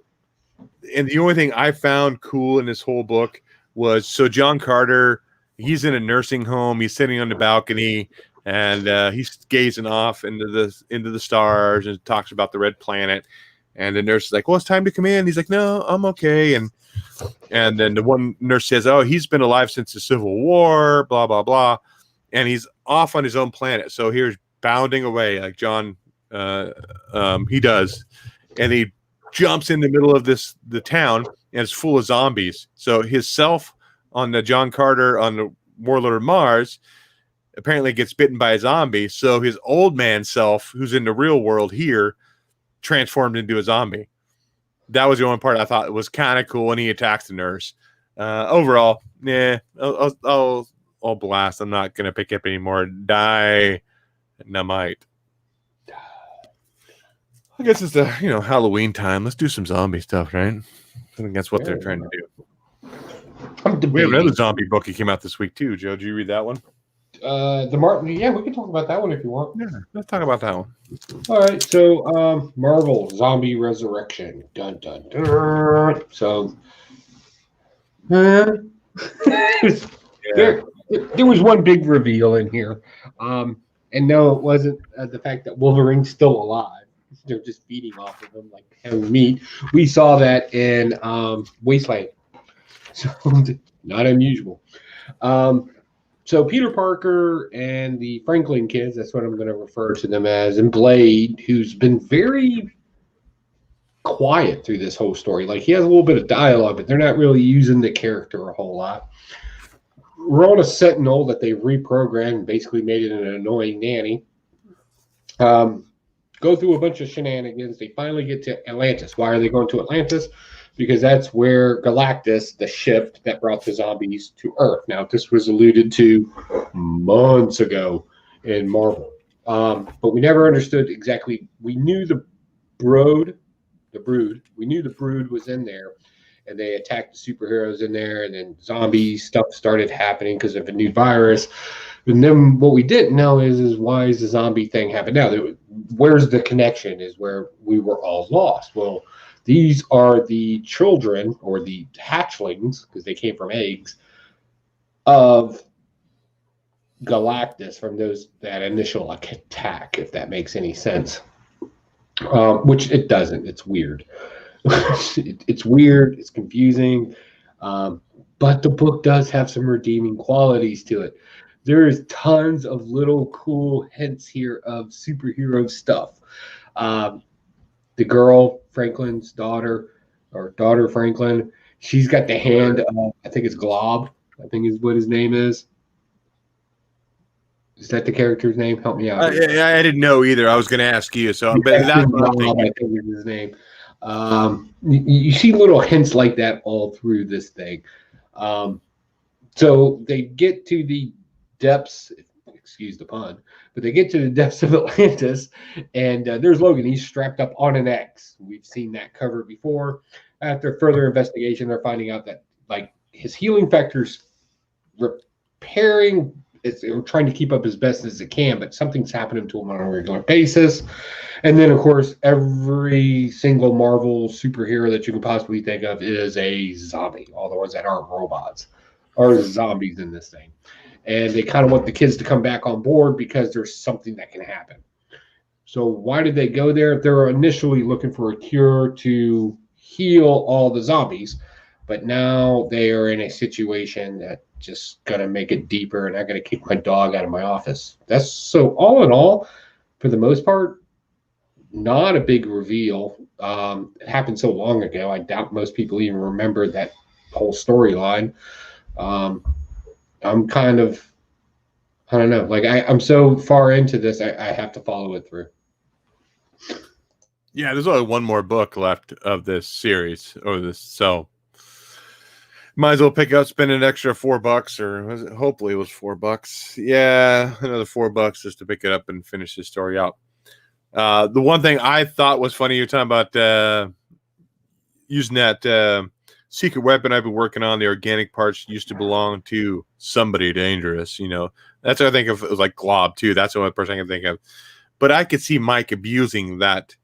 the only thing I found cool in this whole book was, so John Carter, he's in a nursing home. He's sitting on the balcony, and he's gazing off into the stars and talks about the red planet. And the nurse is like, "Well, it's time to come in." He's like, "No, I'm okay." And then the one nurse says, "Oh, he's been alive since the Civil War, blah, blah, blah." And he's off on his own planet. So here's bounding away like John, he does. And he jumps in the middle of the town, and it's full of zombies. So his self on the John Carter on the Warlord of Mars apparently gets bitten by a zombie. So his old man self, who's in the real world here, transformed into a zombie. That was the only part I thought was kind of cool when he attacks the nurse. Overall, I'll blast. I'm not gonna pick up anymore. Die, Namite. I guess it's Halloween time. Let's do some zombie stuff, right? I think that's what they're trying to do. We have another zombie book that came out this week too. Joe, did you read that one? The Martin. Yeah, we can talk about that one if you want. Yeah, let's talk about that one. All right. So, Marvel Zombie Resurrection. Dun dun dun. So, there was one big reveal in here, and no, it wasn't the fact that Wolverine's still alive. They're just feeding off of him like having meat. We saw that in Wasteland, so not unusual. So Peter Parker and the Franklin kids, that's what I'm going to refer to them as, and Blade, who's been very quiet through this whole story. Like, he has a little bit of dialogue, but they're not really using the character a whole lot. We're on a Sentinel that they reprogrammed and basically made it an annoying nanny. Go through a bunch of shenanigans. They finally get to Atlantis. Why are they going to Atlantis? Because that's where Galactus, the ship that brought the zombies to Earth. Now, this was alluded to months ago in Marvel. But we never understood exactly. We knew the Brood. We knew the Brood was in there. And they attacked the superheroes in there. And then zombie stuff started happening because of a new virus. And then what we didn't know is why is the zombie thing happening now? Where's the connection is where we were all lost. Well, these are the children or the hatchlings, because they came from eggs, of Galactus from that initial attack, if that makes any sense. Which it doesn't. It's weird. It's weird. It's confusing. But the book does have some redeeming qualities to it. There is tons of little cool hints here of superhero stuff. The girl, Franklin's daughter, or daughter Franklin, she's got the hand of, I think it's Glob, I think is what his name is. Is that the character's name? Help me out. I didn't know either. I was going to ask you. So, but that's what I'm thinking. I think is his name. You see little hints like that all through this thing. So they get to the depths, excuse the pun, but they get to the depths of Atlantis, and there's Logan. He's strapped up on an X. We've seen that cover before. After further investigation, they're finding out that like his healing factor's repairing. They're trying to keep up as best as it can, but something's happening to him on a regular basis. And then, of course, every single Marvel superhero that you can possibly think of is a zombie. All the ones that aren't robots are zombies in this thing. And they kind of want the kids to come back on board because there's something that can happen. So why did they go there? They're initially looking for a cure to heal all the zombies, but now they are in a situation that just going to make it deeper, and I'm going to kick my dog out of my office. That's so all in all, for the most part, not a big reveal. It happened so long ago. I doubt most people even remember that whole storyline. I'm kind of, I don't know, like I'm so far into this, I have to follow it through. Yeah, there's only one more book left of this series, so might as well pick up, spend an extra $4, or hopefully it was $4. Yeah, another $4 just to pick it up and finish this story out. The one thing I thought was funny, you're talking about using that secret weapon I've been working on. The organic parts used to belong to somebody dangerous. That's what I think of. It was like Glob too. That's the only person I can think of. But I could see Mike abusing that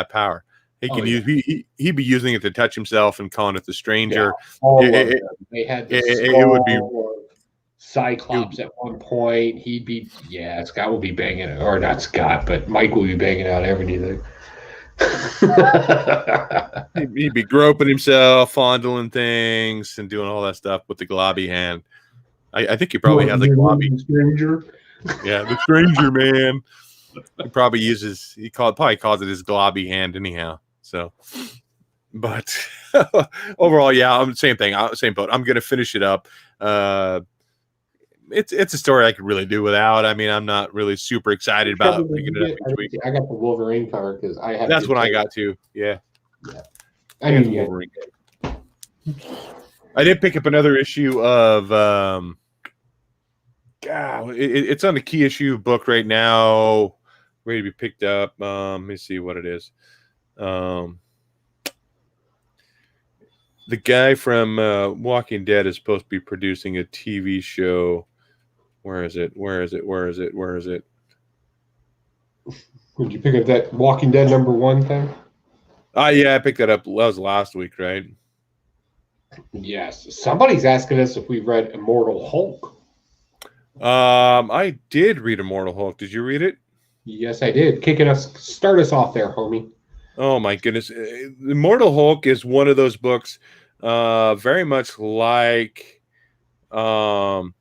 power. He can he'd be using it to touch himself and calling it the Stranger. Yeah, they had it would be Cyclops at one point. Scott will be banging it, or not Scott, but Mike will be banging out everything. He'd be groping himself, fondling things, and doing all that stuff with the globby hand. I think he probably has a globby. Stranger. Yeah, the Stranger, man. He probably probably calls it his globby hand anyhow. So, but overall, yeah, same thing, same boat. I'm gonna finish it up. it's a story I could really do without. I mean, I'm not really super excited about picking it up each week. I got the Wolverine cover because I have. That's what I got too. Yeah. I got knew the Wolverine. I did pick up another issue of it's on the key issue book right now, ready to be picked up. Let me see what it is. The guy from Walking Dead is supposed to be producing a TV show. Where is it? Where is it? Where is it? Where is it? Would you pick up that Walking Dead #1 thing? Yeah, I picked that up. That was last week, right? Yes. Somebody's asking us if we've read Immortal Hulk. I did read Immortal Hulk. Did you read it? Yes, I did. Start us off there, homie. Oh my goodness. Immortal Hulk is one of those books very much like Dark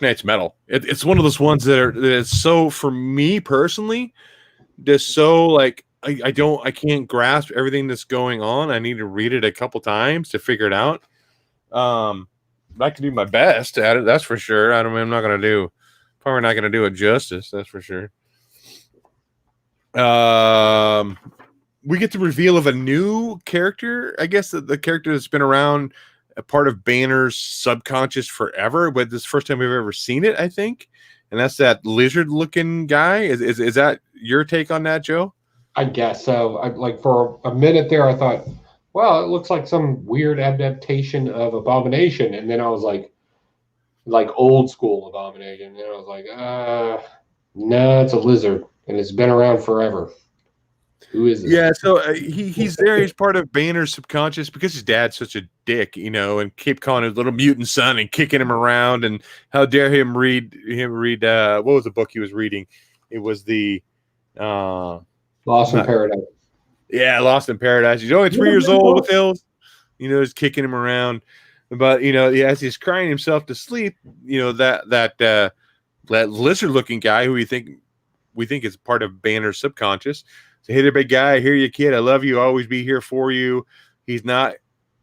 Knight's Metal. It's one of those ones that is so, for me personally, just so like I can't grasp everything that's going on. I need to read it a couple times to figure it out. I can do my best at it, that's for sure. I'm not probably not gonna do it justice, that's for sure. We get the reveal of a new character. I guess the character that's been around, a part of Banner's subconscious forever, but this is the first time we've ever seen it, I think. And that's that lizard-looking guy. Is that your take on that, Joe? I guess so. For a minute there, I thought, well, it looks like some weird adaptation of Abomination, and then I was like old school Abomination, and I was like, no, it's a lizard, and it's been around forever. Who is this? Yeah, so he's there. He's part of Banner's subconscious because his dad's such a dick, and keep calling his little mutant son and kicking him around. And how dare him read what was the book he was reading? It was the Lost in Paradise. Yeah, Lost in Paradise. He's only 3 years old with Hills. He's kicking him around. But as he's crying himself to sleep, that lizard-looking guy who we think is part of Banner's subconscious. So, hey there, big guy. I hear you, kid. I love you. I'll always be here for you. He's not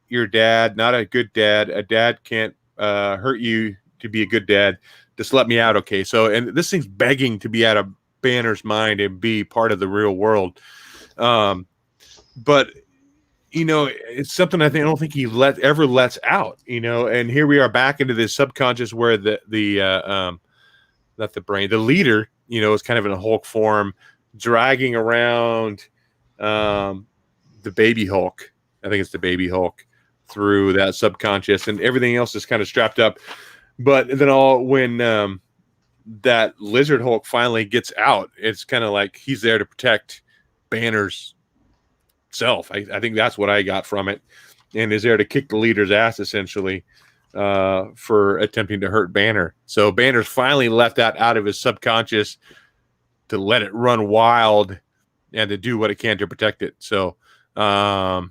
your dad, not a good dad. A dad can't hurt you to be a good dad. Just let me out, okay? So, and this thing's begging to be out of Banner's mind and be part of the real world. But it's something I don't think he ever lets out. And here we are back into this subconscious where the leader, is kind of in a Hulk form, dragging around the baby Hulk. I think it's the baby Hulk through that subconscious, and everything else is kind of strapped up. But then when that lizard Hulk finally gets out, it's kind of like he's there to protect Banner's self. I think that's what I got from it, and is there to kick the leader's ass essentially for attempting to hurt Banner. So Banner's finally left that out of his subconscious to let it run wild and to do what it can to protect it. So I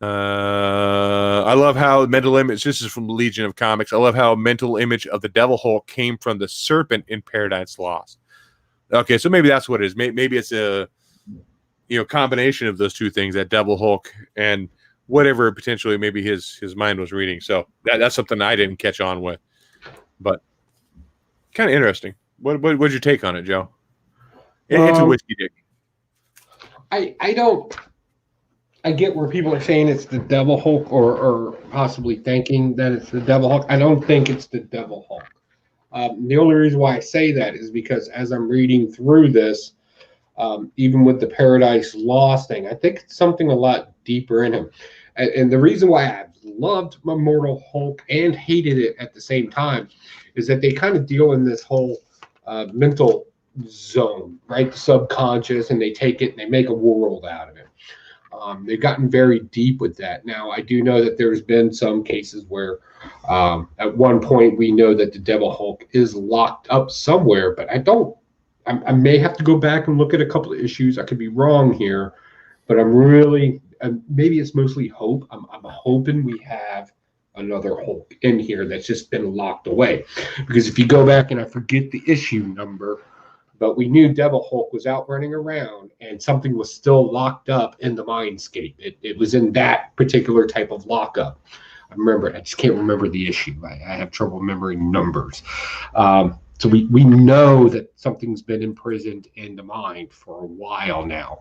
love how mental image, this is from Legion of Comics, I love how mental image of the Devil Hulk came from the serpent in Paradise Lost. Okay, so maybe that's what it is. Maybe it's a combination of those two things, that Devil Hulk and whatever potentially maybe his mind was reading. So that's something I didn't catch on with, but kind of interesting. What's your take on it, Joe? It's a whiskey dick. I get where people are saying it's the Devil Hulk or possibly thinking that it's the Devil Hulk. I don't think it's the Devil Hulk. The only reason why I say that is because as I'm reading through this, even with the Paradise Lost thing, I think it's something a lot deeper in him. And the reason why I've loved Immortal Hulk and hated it at the same time is that they kind of deal in this whole mental zone, right? The subconscious, and they take it and they make a world out of it. They've gotten very deep with that. Now, I do know that there's been some cases where at one point we know that the Devil Hulk is locked up somewhere, but I may have to go back and look at a couple of issues. I could be wrong here, but I'm really, maybe it's mostly hope. I'm hoping we have another Hulk in here that's just been locked away. Because if you go back, and I forget the issue number, but we knew Devil Hulk was out running around and something was still locked up in the Mindscape. It was in that particular type of lockup. I just can't remember the issue. I have trouble remembering numbers. So we know that something's been imprisoned in the mind for a while now,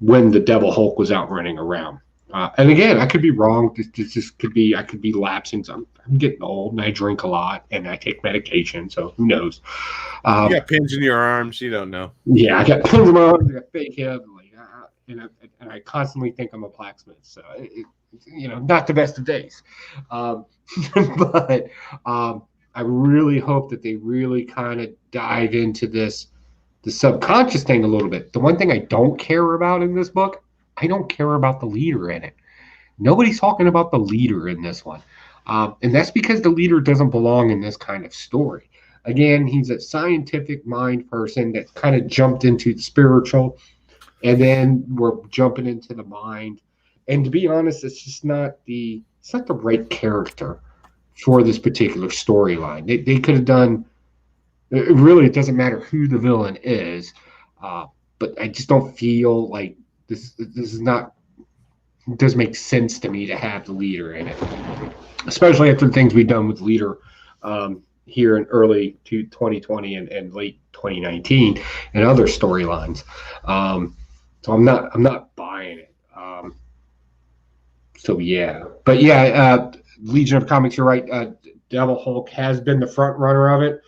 when the Devil Hulk was out running around. And again, I could be wrong. This just could be, I could be lapsing. So I'm getting old and I drink a lot and I take medication. So who knows? You got pins in your arms. You don't know. Yeah, I got pins in my arms. I got fake hip. And I constantly think I'm a blacksmith. So, not the best of days. But I really hope that they really kind of dive into the subconscious thing a little bit. The one thing I don't care about in this book, I don't care about the leader in it. Nobody's talking about the leader in this one. And that's because the leader doesn't belong in this kind of story. Again, he's a scientific mind person that kind of jumped into the spiritual, and then we're jumping into the mind. And to be honest, it's just not the right character for this particular storyline. They could have done. It doesn't matter who the villain is, but I just don't feel like this is not. It doesn't make sense to me to have the leader in it, especially after the things we've done with leader here in early 2020 and late 2019 and other storylines. So I'm not buying it. Legion of Comics, you're right. Devil Hulk has been the front runner of it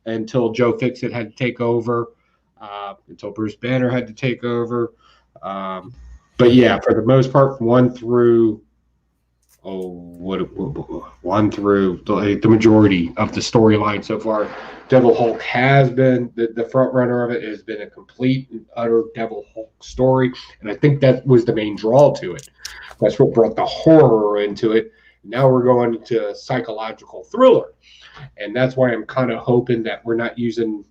until Joe Fixit had to take over, until Bruce Banner had to take over. But yeah, for the most part, one through the majority of the storyline so far, Devil Hulk has been the front runner of it. It has been a complete and utter Devil Hulk story, and I think that was the main draw to it. That's what brought the horror into it. Now we're going to a psychological thriller, and that's why I'm kind of hoping that we're not using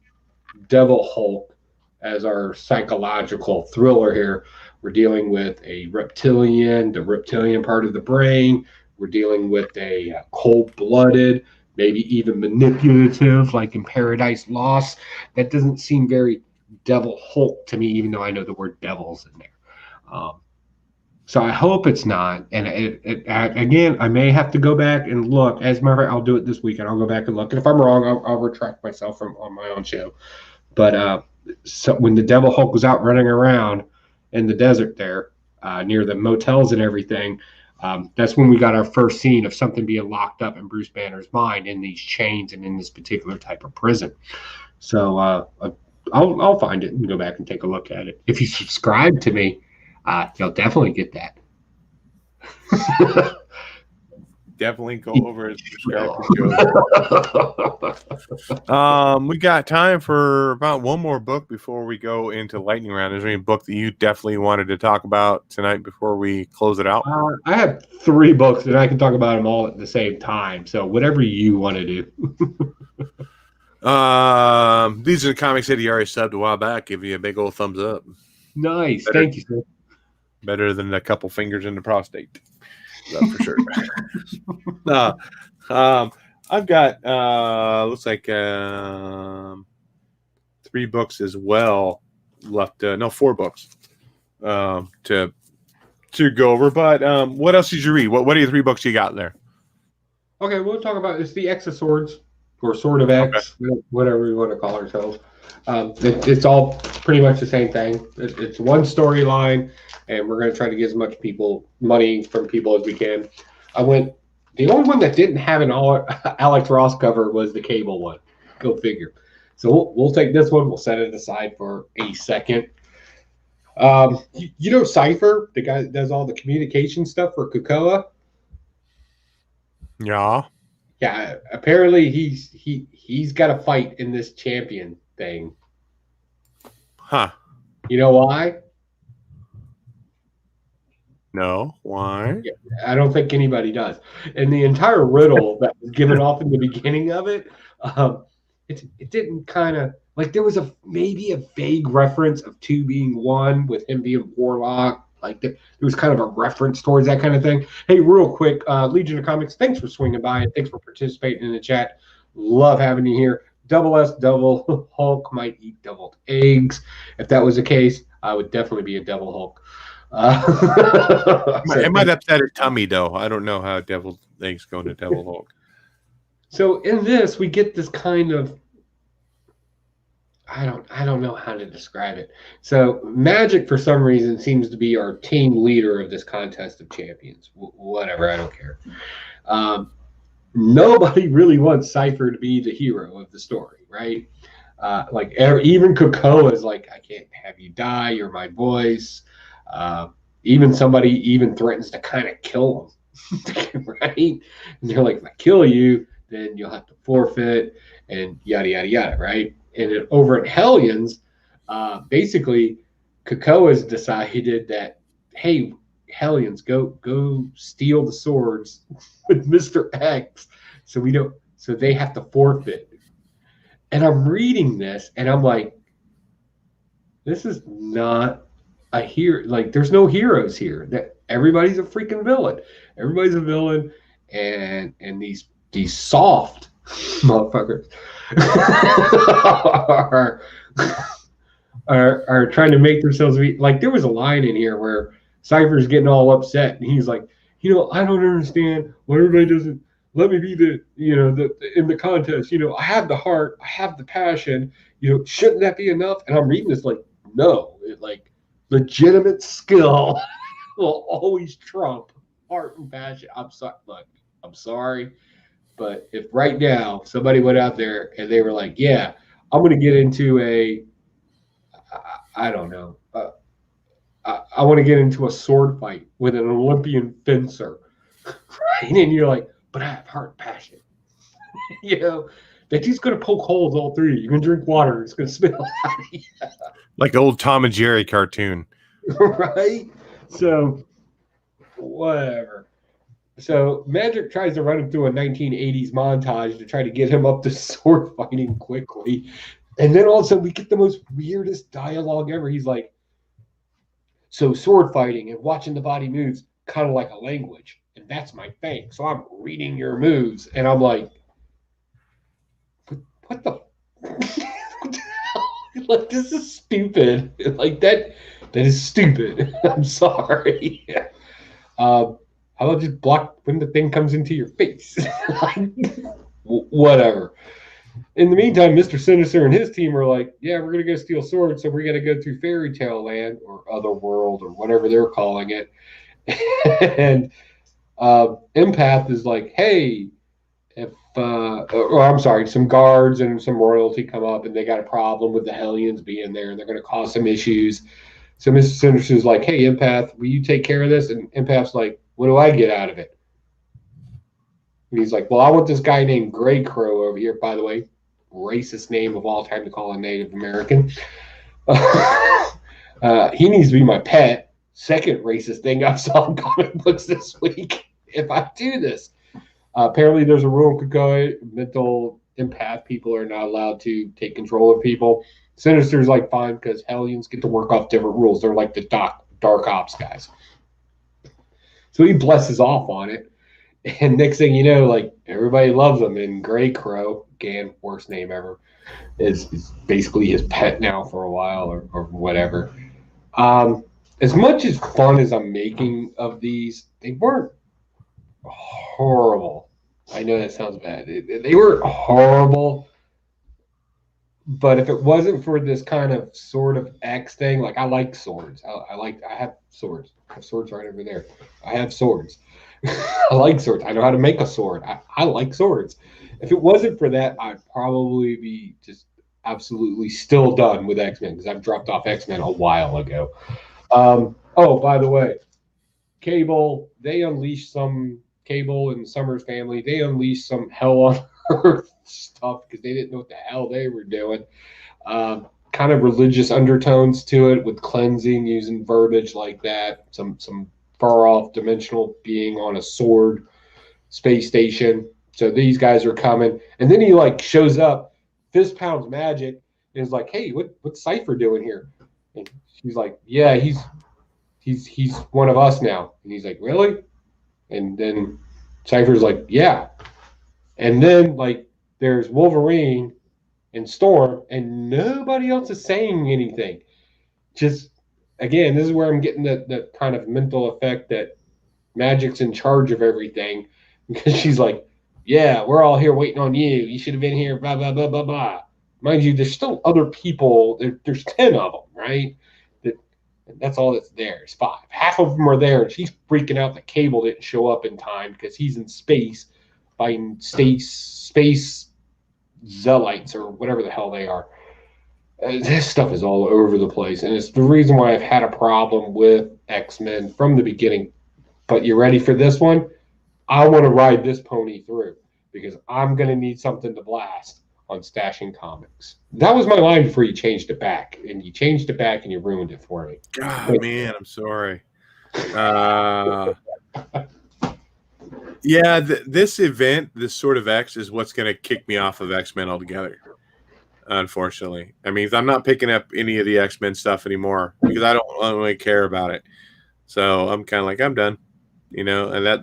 Devil Hulk as our psychological thriller here. We're dealing with a reptilian, the reptilian part of the brain. We're dealing with a cold-blooded, maybe even manipulative, like in Paradise Lost. That doesn't seem very Devil Hulk to me, even though I know the word devil's in there. So I hope it's not. And again, I may have to go back and look. As a matter of fact, I'll do it this weekend. I'll go back and look. And if I'm wrong, I'll retract myself on my own show. But so when the Devil Hulk was out running around in the desert there, near the motels and everything, that's when we got our first scene of something being locked up in Bruce Banner's mind in these chains and in this particular type of prison. So I'll find it and go back and take a look at it. If you subscribe to me, you'll definitely get that. Definitely go over and subscribe to Joe. We got time for about one more book before we go into lightning round. Is there any book that you definitely wanted to talk about tonight before we close it out? I have 3 books and I can talk about them all at the same time. So whatever you want to do. These are the comics that he already subbed a while back. Give you a big old thumbs up. Nice. Thank you, sir. Better than a couple fingers in the prostate. That's for sure. I've got looks like 3 books as well left. 4 books to go over. But what else did you read? What are your 3 books you got there? Okay, we'll talk about it's the X of Swords or Sword of X, whatever we want to call ourselves. It's all pretty much the same thing. It's one storyline, and we're going to try to get as much money from people as we can. The only one that didn't have an Alex Ross cover was the Cable one. Go figure. So we'll take this one. We'll set it aside for a second. Cypher, the guy that does all the communication stuff for Krakoa? Yeah. Yeah, apparently he's got a fight in this champion thing. Huh. You know why? No. Why? Yeah, I don't think anybody does. And the entire riddle that was given off in the beginning of it, it didn't kind of like there was maybe a vague reference of 2 being 1 with him being Warlock. Like there was kind of a reference towards that kind of thing. Hey, real quick, Legion of Comics, thanks for swinging by. Thanks for participating in the chat. Love having you here. Double S, Devil Hulk might eat deviled eggs. If that was the case, I would definitely be a Devil Hulk. It might upset her tummy, though. I don't know how deviled eggs go into Devil Hulk. So in this, we get this kind of I don't know how to describe it. So Magic, for some reason, seems to be our team leader of this contest of champions. Whatever, I don't care. Nobody really wants Cypher to be the hero of the story, right? Even Krakoa is like, I can't have you die. You're my voice. Even somebody even threatens to kind of kill him, right? And they're like, if I kill you, then you'll have to forfeit and yada, yada, yada, right? And then over at Hellions, basically, Krakoa has decided that, hey, Hellions, go steal the swords with Mr. X, so they have to forfeit. And I'm reading this, and I'm like, this is not a hero. Like, there's no heroes here. That everybody's a freaking villain. Everybody's a villain, and these soft motherfuckers are trying to make themselves be like. There was a line in here where Cypher's getting all upset, and he's like, I don't understand why everybody doesn't let me be the in the contest. I have the heart, I have the passion. Shouldn't that be enough? And I'm reading this like, no, legitimate skill will always trump heart and passion. I'm sorry, look, I'm sorry, but if right now somebody went out there and they were like, yeah, I'm going to get into I don't know. I want to get into a sword fight with an Olympian fencer, right? And you're like, but I have heart and passion. That he's going to poke holes all through you. You're going to drink water. It's going to smell out of you. Like the old Tom and Jerry cartoon. Right? So, whatever. So, Magic tries to run him through a 1980s montage to try to get him up to sword fighting quickly. And then all of a sudden, we get the most weirdest dialogue ever. He's like, so sword fighting and watching the body moves kind of like a language. And that's my thing. So I'm reading your moves. And I'm like, what the like, this is stupid. Like, that is stupid. I'm sorry. How about just block when the thing comes into your face? Whatever. In the meantime, Mr. Sinister and his team are like, yeah, we're going to go steal swords, so we're going to go through Fairy Tale Land or Otherworld or whatever they're calling it. And Empath is like, hey, some guards and some royalty come up and they got a problem with the Hellions being there and they're going to cause some issues. So Mr. Sinister is like, hey, Empath, will you take care of this? And Empath's like, what do I get out of it? And he's like, well, I want this guy named Grey Crow over here, by the way, racist name of all time to call a Native American. He needs to be my pet. Second racist thing I saw in comic books this week. If I do this, apparently there's a rule in Krakoa, mental empath people are not allowed to take control of people. Sinister's like, fine, because Hellions get to work off different rules. They're like the dark ops guys. So he blesses off on it. And next thing you know, like, everybody loves him. And Grey Crow, again, worst name ever, is basically his pet now for a while or whatever. As much as fun as I'm making of these, they weren't horrible. I know that sounds bad. They were horrible. But if it wasn't for this kind of sort of X thing, like, I like swords. I have swords. I have swords right over there. I have swords. I like swords. I know how to make a sword. I like swords. If it wasn't for that, I'd probably be just absolutely still done with X-Men because I've dropped off X-Men a while ago. By the way, Cable and Summers family, they unleashed some hell on earth stuff because they didn't know what the hell they were doing. Kind of religious undertones to it with cleansing, using verbiage like that. Some far off dimensional being on a sword space station. So these guys are coming, and then he like shows up, fist pounds Magic, and is like, "Hey, what's Cypher doing here?" And she's like, "Yeah, he's one of us now." And he's like, "Really?" And then Cypher's like, "Yeah." And then like there's Wolverine and Storm, and nobody else is saying anything. again, this is where I'm getting the kind of mental effect that Magic's in charge of everything, because she's like, yeah, we're all here waiting on you. You should have been here, blah, blah, blah, blah, blah. Mind you, there's still other people. There's 10 of them, right? That's all that's there. It's 5. Half of them are there, and she's freaking out that Cable didn't show up in time because he's in space fighting space zealots or whatever the hell they are. This stuff is all over the place, and it's the reason why I've had a problem with X-Men from the beginning. But you ready for this one? I want to ride this pony through because I'm going to need something to blast on Stashin Comics. That was my line before you changed it back, and you changed it back and you ruined it for me. God, man, I'm sorry. Yeah, this event, this sort of X, is what's going to kick me off of X-Men altogether. Unfortunately, I mean, I'm not picking up any of the X-Men stuff anymore because I don't really care about it. So I'm kind of like, I'm done, and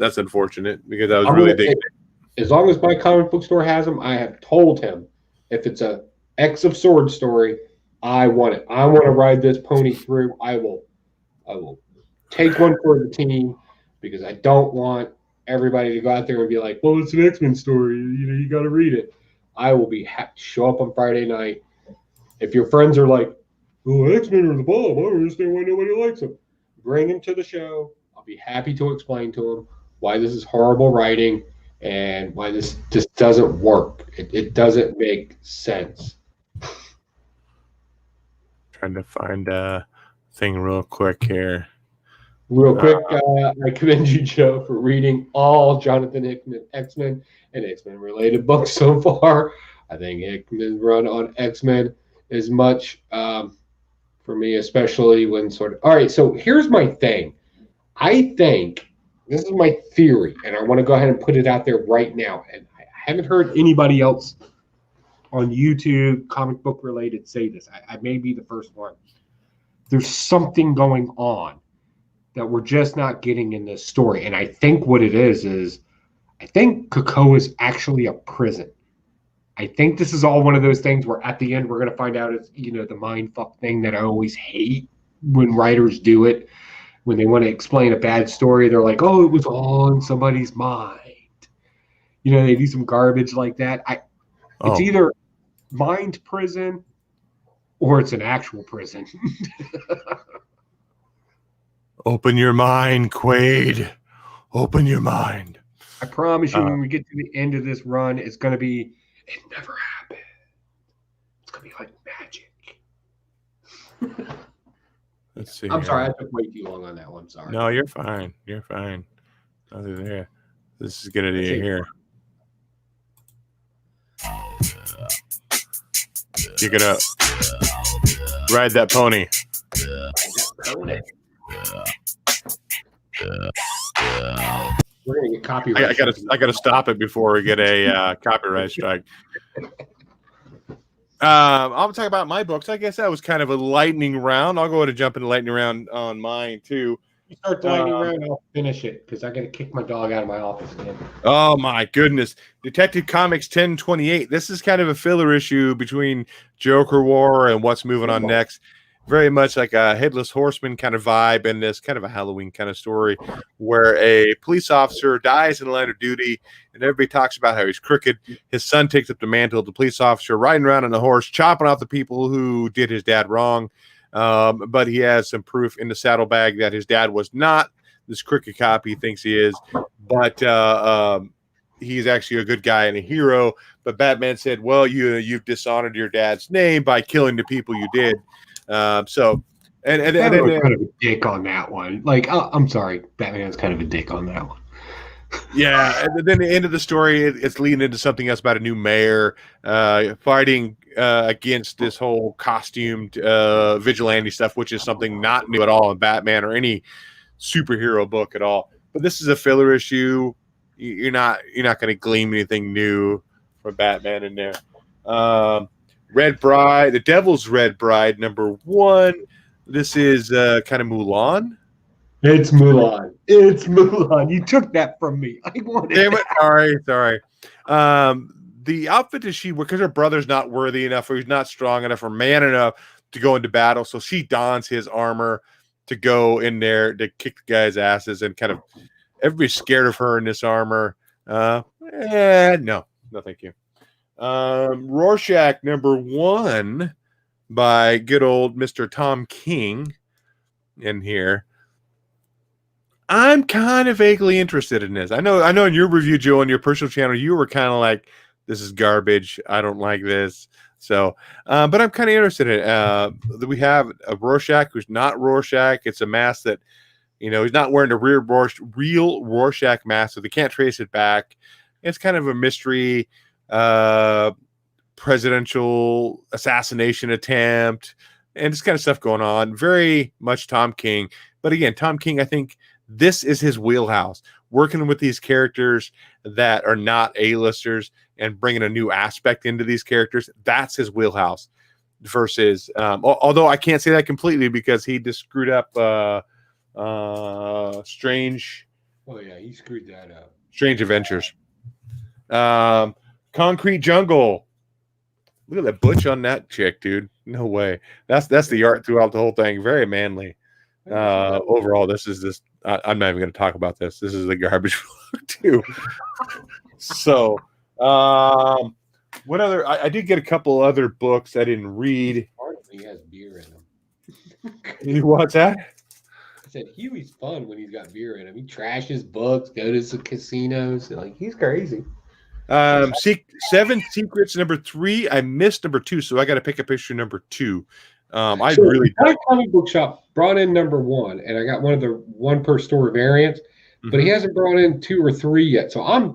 that's unfortunate because I was really digging it. As long as my comic book store has them, I have told him if it's a X of Swords story, I want it. I want to ride this pony through. I will take one for the team because I don't want everybody to go out there and be like, well, it's an X-Men story. You got to read it. I will be show up on Friday night. If your friends are like, oh, X-Men are the bomb, I don't understand why nobody likes them. Bring them to the show. I'll be happy to explain to them why this is horrible writing and why this just doesn't work. It doesn't make sense. Trying to find a thing real quick here. Real quick, I commend you, Joe, for reading all Jonathan Hickman X-Men and X-Men related books so far. I think Hickman's run on X-Men is much for me, especially when sort of. All right, so here's my thing. I think this is my theory, and I want to go ahead and put it out there right now. And I haven't heard anybody else on YouTube, comic book related, say this. I may be the first one. There's something going on that we're just not getting in this story. And I think what it is I think Krakoa is actually a prison. I think this is all one of those things where at the end we're going to find out it's, the mind fuck thing that I always hate when writers do it. When they want to explain a bad story, they're like, oh, it was all in somebody's mind. They do some garbage like that. It's either mind prison or it's an actual prison. Open your mind, Quaid. Open your mind. I promise you, when we get to the end of this run, it's going to be, it never happened. It's going to be like magic. Let's see. I'm sorry, I took way too long on that one. Sorry. No, you're fine. You're fine. Nothing there. This is going to be here. You're going to ride that pony. We're gonna get copyright. I gotta stop it before we get a copyright strike. I'll talk about my books. I guess that was kind of a lightning round. I'll go ahead and jump into lightning round on mine too. You start the lightning round, I'll finish it because I gotta kick my dog out of my office again. Oh my goodness! Detective Comics 1028. This is kind of a filler issue between Joker War and what's moving on next. Very much like a Headless Horseman kind of vibe in this kind of a Halloween kind of story where a police officer dies in the line of duty and everybody talks about how he's crooked. His son takes up the mantle of the police officer, riding around on a horse, chopping off the people who did his dad wrong. But he has some proof in the saddlebag that his dad was not this crooked cop he thinks he is. But he's actually a good guy and a hero. But Batman said, well, you've dishonored your dad's name by killing the people you did. And then kind of a dick on that one. Like, I'm sorry, Batman's kind of a dick on that one. Yeah, and then the end of the story, it's leading into something else about a new mayor fighting against this whole costumed vigilante stuff, which is something not new at all in Batman or any superhero book at all. But this is a filler issue. You're not going to glean anything new from Batman in there. Red Bride, The Devil's Red Bride, #1. This is kind of Mulan. It's Mulan. It's Mulan. You took that from me. I wanted Damn it. Sorry. The outfit that she wears, because her brother's not worthy enough, or he's not strong enough, or man enough to go into battle, so she dons his armor. to go in there to kick the guys' asses and kind of everybody's scared of her in this armor. No, thank you. Rorschach #1 by good old Mr. Tom King in here. I'm kind of vaguely interested in this. I know in your review, Joe, on your personal channel, you were kind of like, this is garbage. I don't like this. So, but I'm kind of interested in it. We have a Rorschach who's not Rorschach. It's a mask that, he's not wearing a real Rorschach mask, so they can't trace it back. It's kind of a mystery presidential assassination attempt and this kind of stuff going on. Very much Tom King. But again, Tom King, I think this is his wheelhouse, working with these characters that are not A-listers and bringing a new aspect into these characters. That's his wheelhouse versus, although I can't say that completely because he just screwed up Strange. Oh yeah, he screwed that up. Strange Adventures. Concrete Jungle. Look at that butch on that chick, dude. No way. That's the art throughout the whole thing. Very manly. Overall, this is just. I'm not even going to talk about this. This is a garbage book too. So, what other? I did get a couple other books I didn't read. He has beer in him. You what's that? I said Huey's fun when he's got beer in him. He trashes books, goes to casinos. Like he's crazy. 7 Secrets #3. I missed #2, so I got to pick up issue #2. I really my comic book shop brought in #1, and I got one of the one per store variants, but he hasn't brought in 2 or 3 yet. So I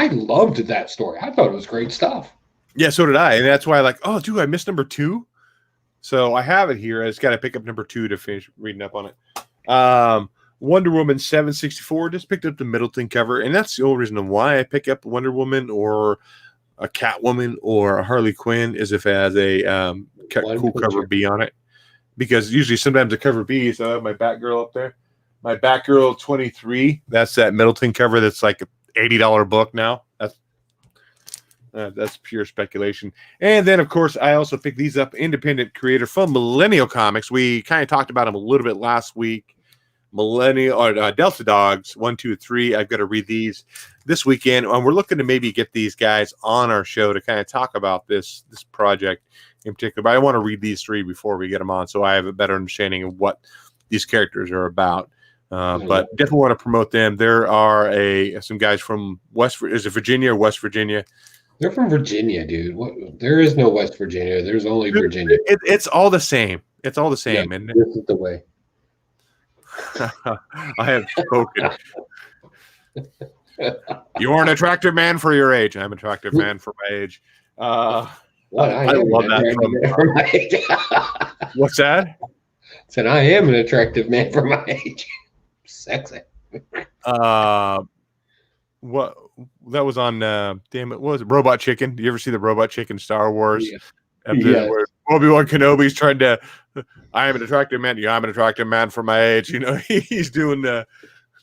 loved that story. I thought it was great stuff. Yeah, so did I, and that's why oh, dude, I missed #2. So I have it here. I just got to pick up #2 to finish reading up on it. Wonder Woman 764. Just picked up the Middleton cover, and that's the only reason why I pick up Wonder Woman or a Catwoman or a Harley Quinn is if it has a cool cover B on it. Because usually sometimes the cover B is my Batgirl up there. My Batgirl 23. That's that Middleton cover that's like an $80 book now. That's pure speculation. And then, of course, I also picked these up. Independent creator from Millennial Comics. We kind of talked about them a little bit last week. Delta Dogs 1, 2, 3. I've got to read these this weekend, and we're looking to maybe get these guys on our show to kind of talk about this project in particular. But I want to read these 3 before we get them on, so I have a better understanding of what these characters are about. But definitely want to promote them. There are some guys from Virginia or West Virginia? They're from Virginia, dude. There is no West Virginia. There's only Virginia. It's all the same. It's all the same. Yeah, and this is the way. I have spoken. You're an attractive man for your age. I'm an attractive man for my age. I love that. For my age. What's that? Said I am an attractive man for my age. Sexy. What that was on? Damn it! What was it? Robot Chicken. Do you ever see the Robot Chicken Star Wars? Yeah. Where Obi-Wan Kenobi's trying to. I am an attractive man. Yeah, I'm an attractive man for my age. He's doing the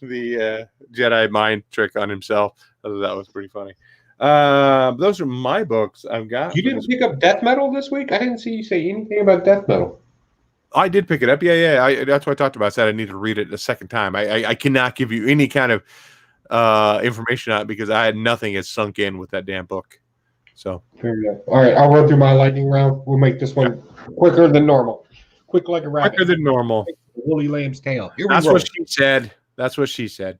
Jedi mind trick on himself. I thought that was pretty funny. Those are my books I've got. You didn't pick up Death Metal this week? I didn't see you say anything about Death Metal. I did pick it up. Yeah. That's what I talked about. I said I need to read it a second time. I cannot give you any kind of information on it because I had nothing has sunk in with that damn book. So fair enough. All right, I'll run through my lightning round. We'll make this one quicker than normal. Quick like a rabbit. Quicker than normal. Woolly lamb's tail. That's what she said. That's what she said.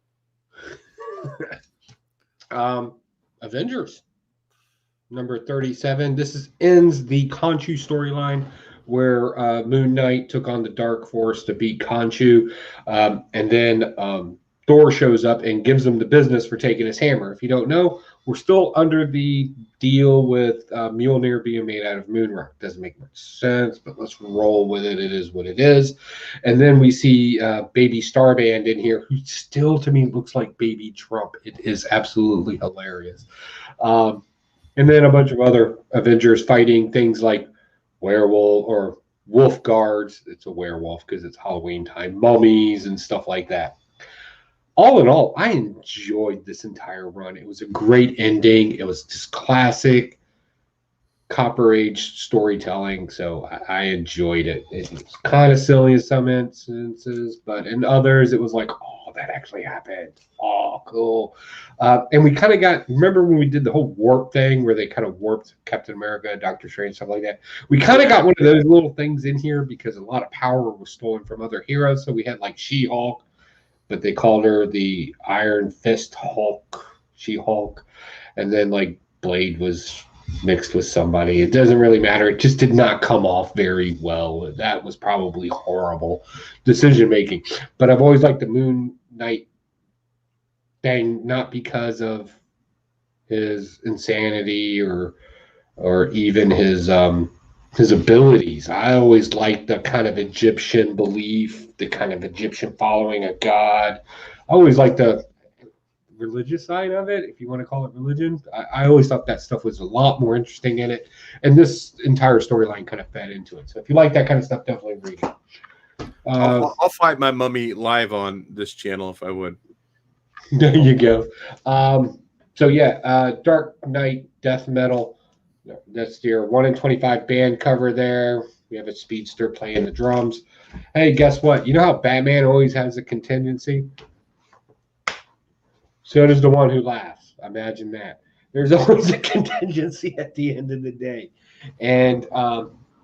Avengers #37. This ends the Khonshu storyline where Moon Knight took on the Dark Force to beat Khonshu, and then Thor shows up and gives him the business for taking his hammer. If you don't know, we're still under the deal with Mjolnir being made out of moon rock. Doesn't make much sense, but let's roll with it. It is what it is. And then we see Baby Starband in here, who still to me looks like Baby Trump. It is absolutely hilarious. And then a bunch of other Avengers fighting things like werewolf or wolf guards. It's a werewolf because it's Halloween time. Mummies and stuff like that. All in all, I enjoyed this entire run. It was a great ending. It was just classic Copper Age storytelling, so I enjoyed it. It was kind of silly in some instances, but in others, it was like, oh, that actually happened. Oh, cool. And we kind of remember when we did the whole warp thing where they kind of warped Captain America, Doctor Strange, stuff like that? We kind of got one of those little things in here because a lot of power was stolen from other heroes. So we had like She-Hulk, but they called her the Iron Fist Hulk, She-Hulk. And then like Blade was mixed with somebody. It doesn't really matter. It just did not come off very well. That was probably horrible decision making. But I've always liked the Moon Knight thing, not because of his insanity or even his abilities. I always liked the kind of Egyptian belief, the kind of Egyptian following a god. I always liked the religious side of it, if you want to call it religion. I always thought that stuff was a lot more interesting in it, and this entire storyline kind of fed into it. So if you like that kind of stuff, definitely read it. I'll fight my mummy live on this channel if I would. There you go. So yeah, Dark Knight Death Metal. That's your 1 in 25 band cover there. We have a speedster playing the drums. Hey, guess what? You know how Batman always has a contingency? So does the one who laughs. Imagine that. There's always a contingency at the end of the day. And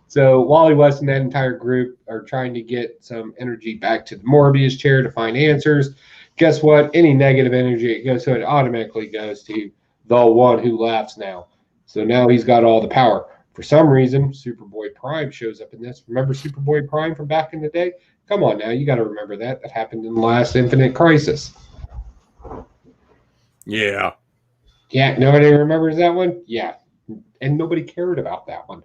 so Wally West and that entire group are trying to get some energy back to the Morbius chair to find answers. Guess what? Any negative energy it goes to, it automatically goes to the one who laughs now. So now he's got all the power. For some reason, Superboy Prime shows up in this. Remember Superboy Prime from back in the day? Come on now, you got to remember that. That happened in the last Infinite Crisis. Yeah. Yeah, nobody remembers that one? Yeah. And nobody cared about that one.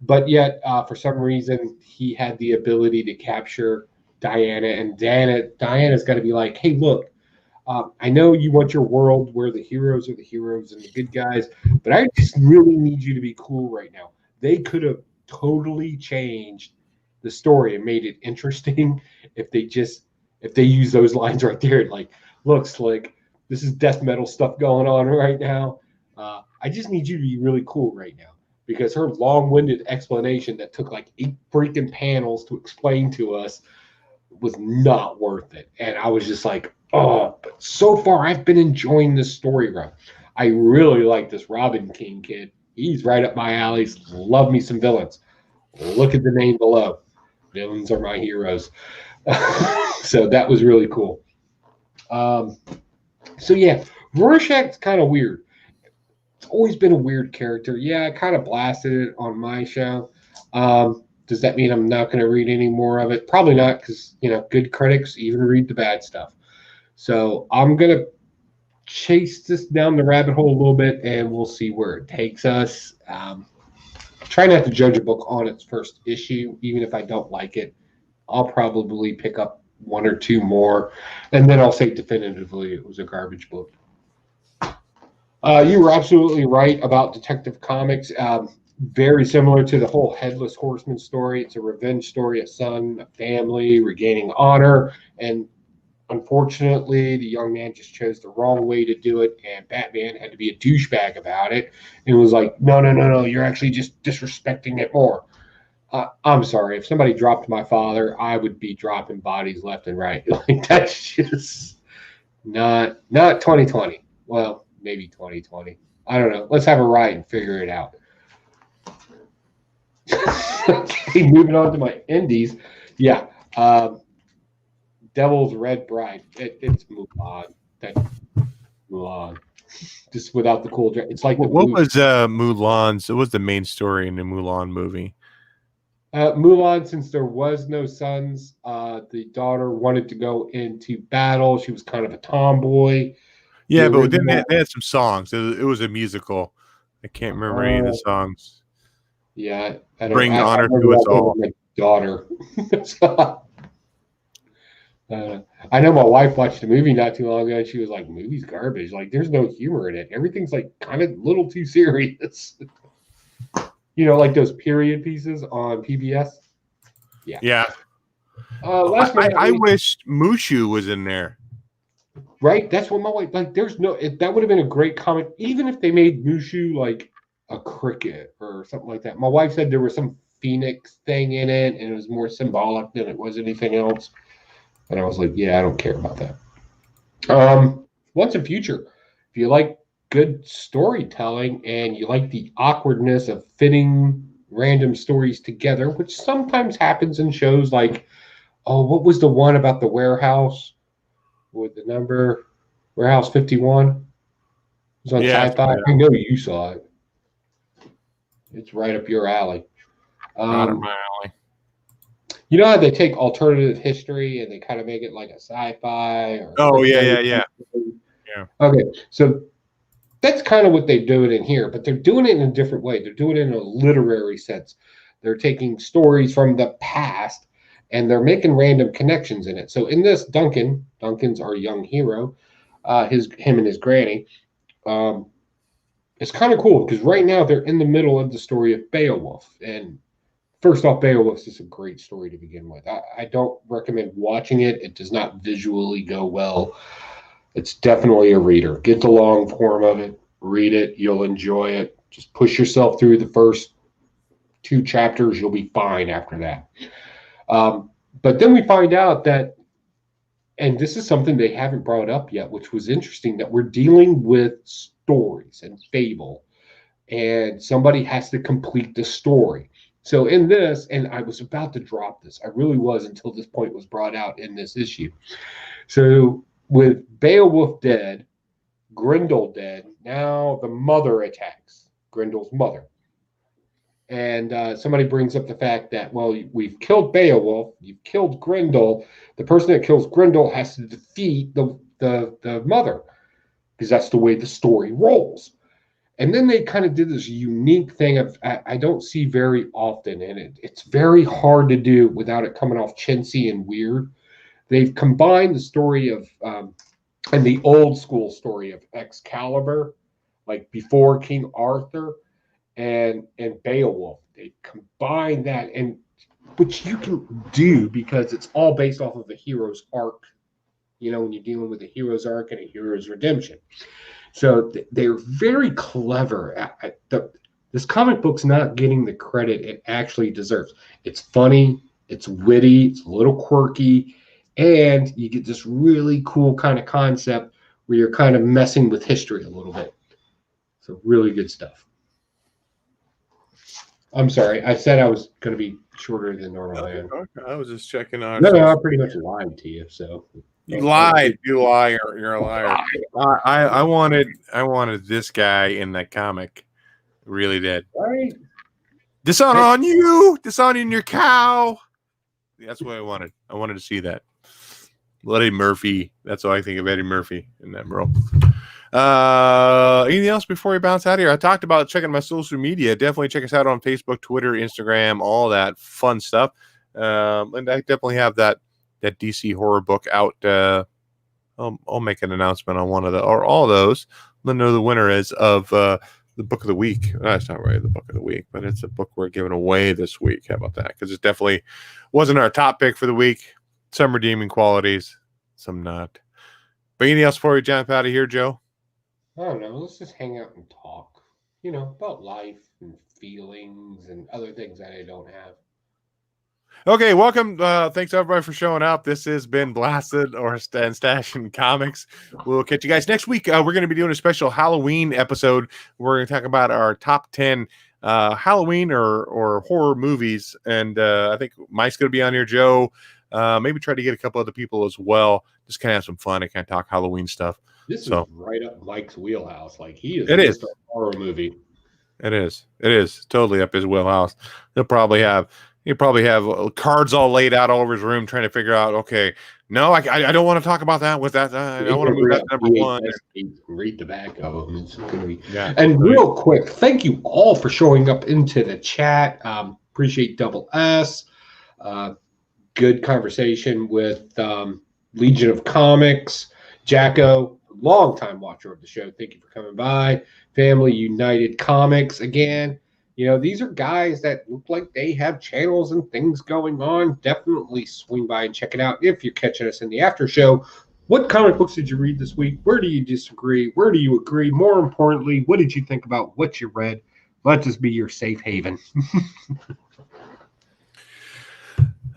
But yet, for some reason, he had the ability to capture Diana. And Diana's got to be like, hey, look, I know you want your world where the heroes are the heroes and the good guys, but I just really need you to be cool right now. They could have totally changed the story and made it interesting if they use those lines right there. Like, look, Slick, this is death metal stuff going on right now. I just need you to be really cool right now, because her long-winded explanation that took like 8 freaking panels to explain to us was not worth it. And I was just like, oh, but so far I've been enjoying this story run. I really like this Robin King kid. He's right up my alley. Love me some villains. Look at the name below. Villains are my heroes. So that was really cool. So yeah, Rorschach's kind of weird. It's always been a weird character. Yeah, I kind of blasted it on my show. Does that mean I'm not going to read any more of it? Probably not, because good critics even read the bad stuff. So I'm going to chase this down the rabbit hole a little bit, and we'll see where it takes us. Try not to judge a book on its first issue, even if I don't like it. I'll probably pick up 1 or 2 more, and then I'll say definitively it was a garbage book. You were absolutely right about Detective Comics. Very similar to the whole Headless Horseman story. It's a revenge story, a son, a family, regaining honor, and unfortunately, the young man just chose the wrong way to do it, and Batman had to be a douchebag about it, and was like, no, you're actually just disrespecting it more. I'm sorry. If somebody dropped my father, I would be dropping bodies left and right. Like, that's just not 2020. Well, maybe 2020. I don't know. Let's have a ride and figure it out. Okay, moving on to my indies. Yeah. Devil's Red Bride. It's Mulan. That's Mulan. Just without the cool dress. It's like what was Mulan's? It was the main story in the Mulan movie. Mulan, since there was no sons, the daughter wanted to go into battle. She was kind of a tomboy. Yeah, but then they had some songs. It was a musical. I can't remember any of the songs. Yeah, Bring honor to us all. My daughter. I know my wife watched a movie not too long ago, and she was like, "Movie's garbage. Like, there's no humor in it. Everything's like kind of a little too serious." Like those period pieces on PBS. Yeah. Yeah. I wish Mushu was in there. Right? That's what my wife, like, that would have been a great comic. Even if they made Mushu, like, a cricket or something like that. My wife said there was some phoenix thing in it, and it was more symbolic than it was anything else. And I was like, yeah, I don't care about that. What's in future? If you like good storytelling and you like the awkwardness of fitting random stories together, which sometimes happens in shows like, oh, what was the one about the warehouse with the number Warehouse 51? It was on Yeah, Sci-Fi. I know you saw it. It's right up your alley. right up my alley. You know how they take alternative history and they kind of make it like a sci-fi or Oh clickbait? yeah. Okay, so that's kind of what they do it in here, but they're doing it in a different way. They're doing it in a literary sense. They're taking stories from the past and they're making random connections in it. So in this, Duncan's our young hero, him and his granny. It's kind of cool because right now they're in the middle of the story of Beowulf. And first off, Beowulf is a great story to begin with. I don't recommend watching it. It does not visually go well. It's definitely a reader. Get the long form of it, read it, you'll enjoy it. Just push yourself through the first 2 chapters, you'll be fine after that. But then we find out that, and this is something they haven't brought up yet, which was interesting, that we're dealing with stories and fable, and somebody has to complete the story. So in this, and I was about to drop this, I really was until this point was brought out in this issue. So with Beowulf dead, Grendel dead, now the mother attacks, Grendel's mother. And somebody brings up the fact that, well, we've killed Beowulf, you've killed Grendel. The person that kills Grendel has to defeat the mother, because that's the way the story rolls. And then they kind of did this unique thing of I don't see very often, and it's very hard to do without it coming off chintzy and weird. They've combined the story of and the old school story of Excalibur, like before King Arthur, and Beowulf. They combine that, and which you can do because it's all based off of a hero's arc. You know, when you're dealing with a hero's arc and a hero's redemption. So they're very clever. This comic book's not getting the credit it actually deserves. It's funny, it's witty, it's a little quirky, and you get this really cool kind of concept where you're kind of messing with history a little bit. So really good stuff. I'm sorry, I said I was going to be shorter than normal. Okay. I was just checking on. No, I pretty much lied to you. So you lied, you liar, you're a liar. I wanted this guy in that comic, really did. Right. Dishonor on you, dishonor in your cow. That's what I wanted. I wanted to see that. Eddie Murphy. That's what I think of Eddie Murphy in that role. Anything else before we bounce out of here? I talked about checking my social media. Definitely check us out on Facebook, Twitter, Instagram, all that fun stuff. And I definitely have that DC horror book out. I'll make an announcement on one of or all of those. Let me know the winner is of the book of the week. That's not really the book of the week, but it's a book we're giving away this week. How about that? Because it definitely wasn't our top pick for the week. Some redeeming qualities, some not. But anything else before we jump out of here, Joe? I don't know. Let's just hang out and talk, about life and feelings and other things that I don't have. Okay, welcome. Thanks everybody for showing up. This has been Blasted or Stashin Comics. We'll catch you guys next week. We're going to be doing a special Halloween episode. We're going to talk about our top 10 Halloween or horror movies. And I think Mike's going to be on here, Joe. Maybe try to get a couple other people as well. Just kind of have some fun and kind of talk Halloween stuff. This is right up Mike's wheelhouse. Like he is. It is a horror movie. It is totally up his wheelhouse. He'll probably have cards all laid out all over his room, trying to figure out. Okay, no, I don't want to talk about that. With that, I don't want to move that to number one. Read the back of them. It's gonna be. Yeah. And real quick, thank you all for showing up into the chat. Appreciate Double S. Good conversation with Legion of Comics, Jacko. Longtime watcher of the show. Thank you for coming by. Family United Comics again. These are guys that look like they have channels and things going on. Definitely swing by and check it out if you're catching us in the after show. What comic books did you read this week? Where do you disagree? Where do you agree? More importantly, what did you think about what you read? Let this be your safe haven.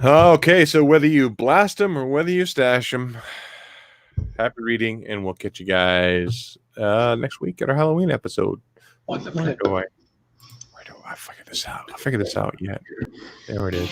Okay, so whether you blast them or whether you stash them, happy reading, and we'll catch you guys next week at our Halloween episode. On the Where flip. do I figure this out? I figured this out yet. There it is.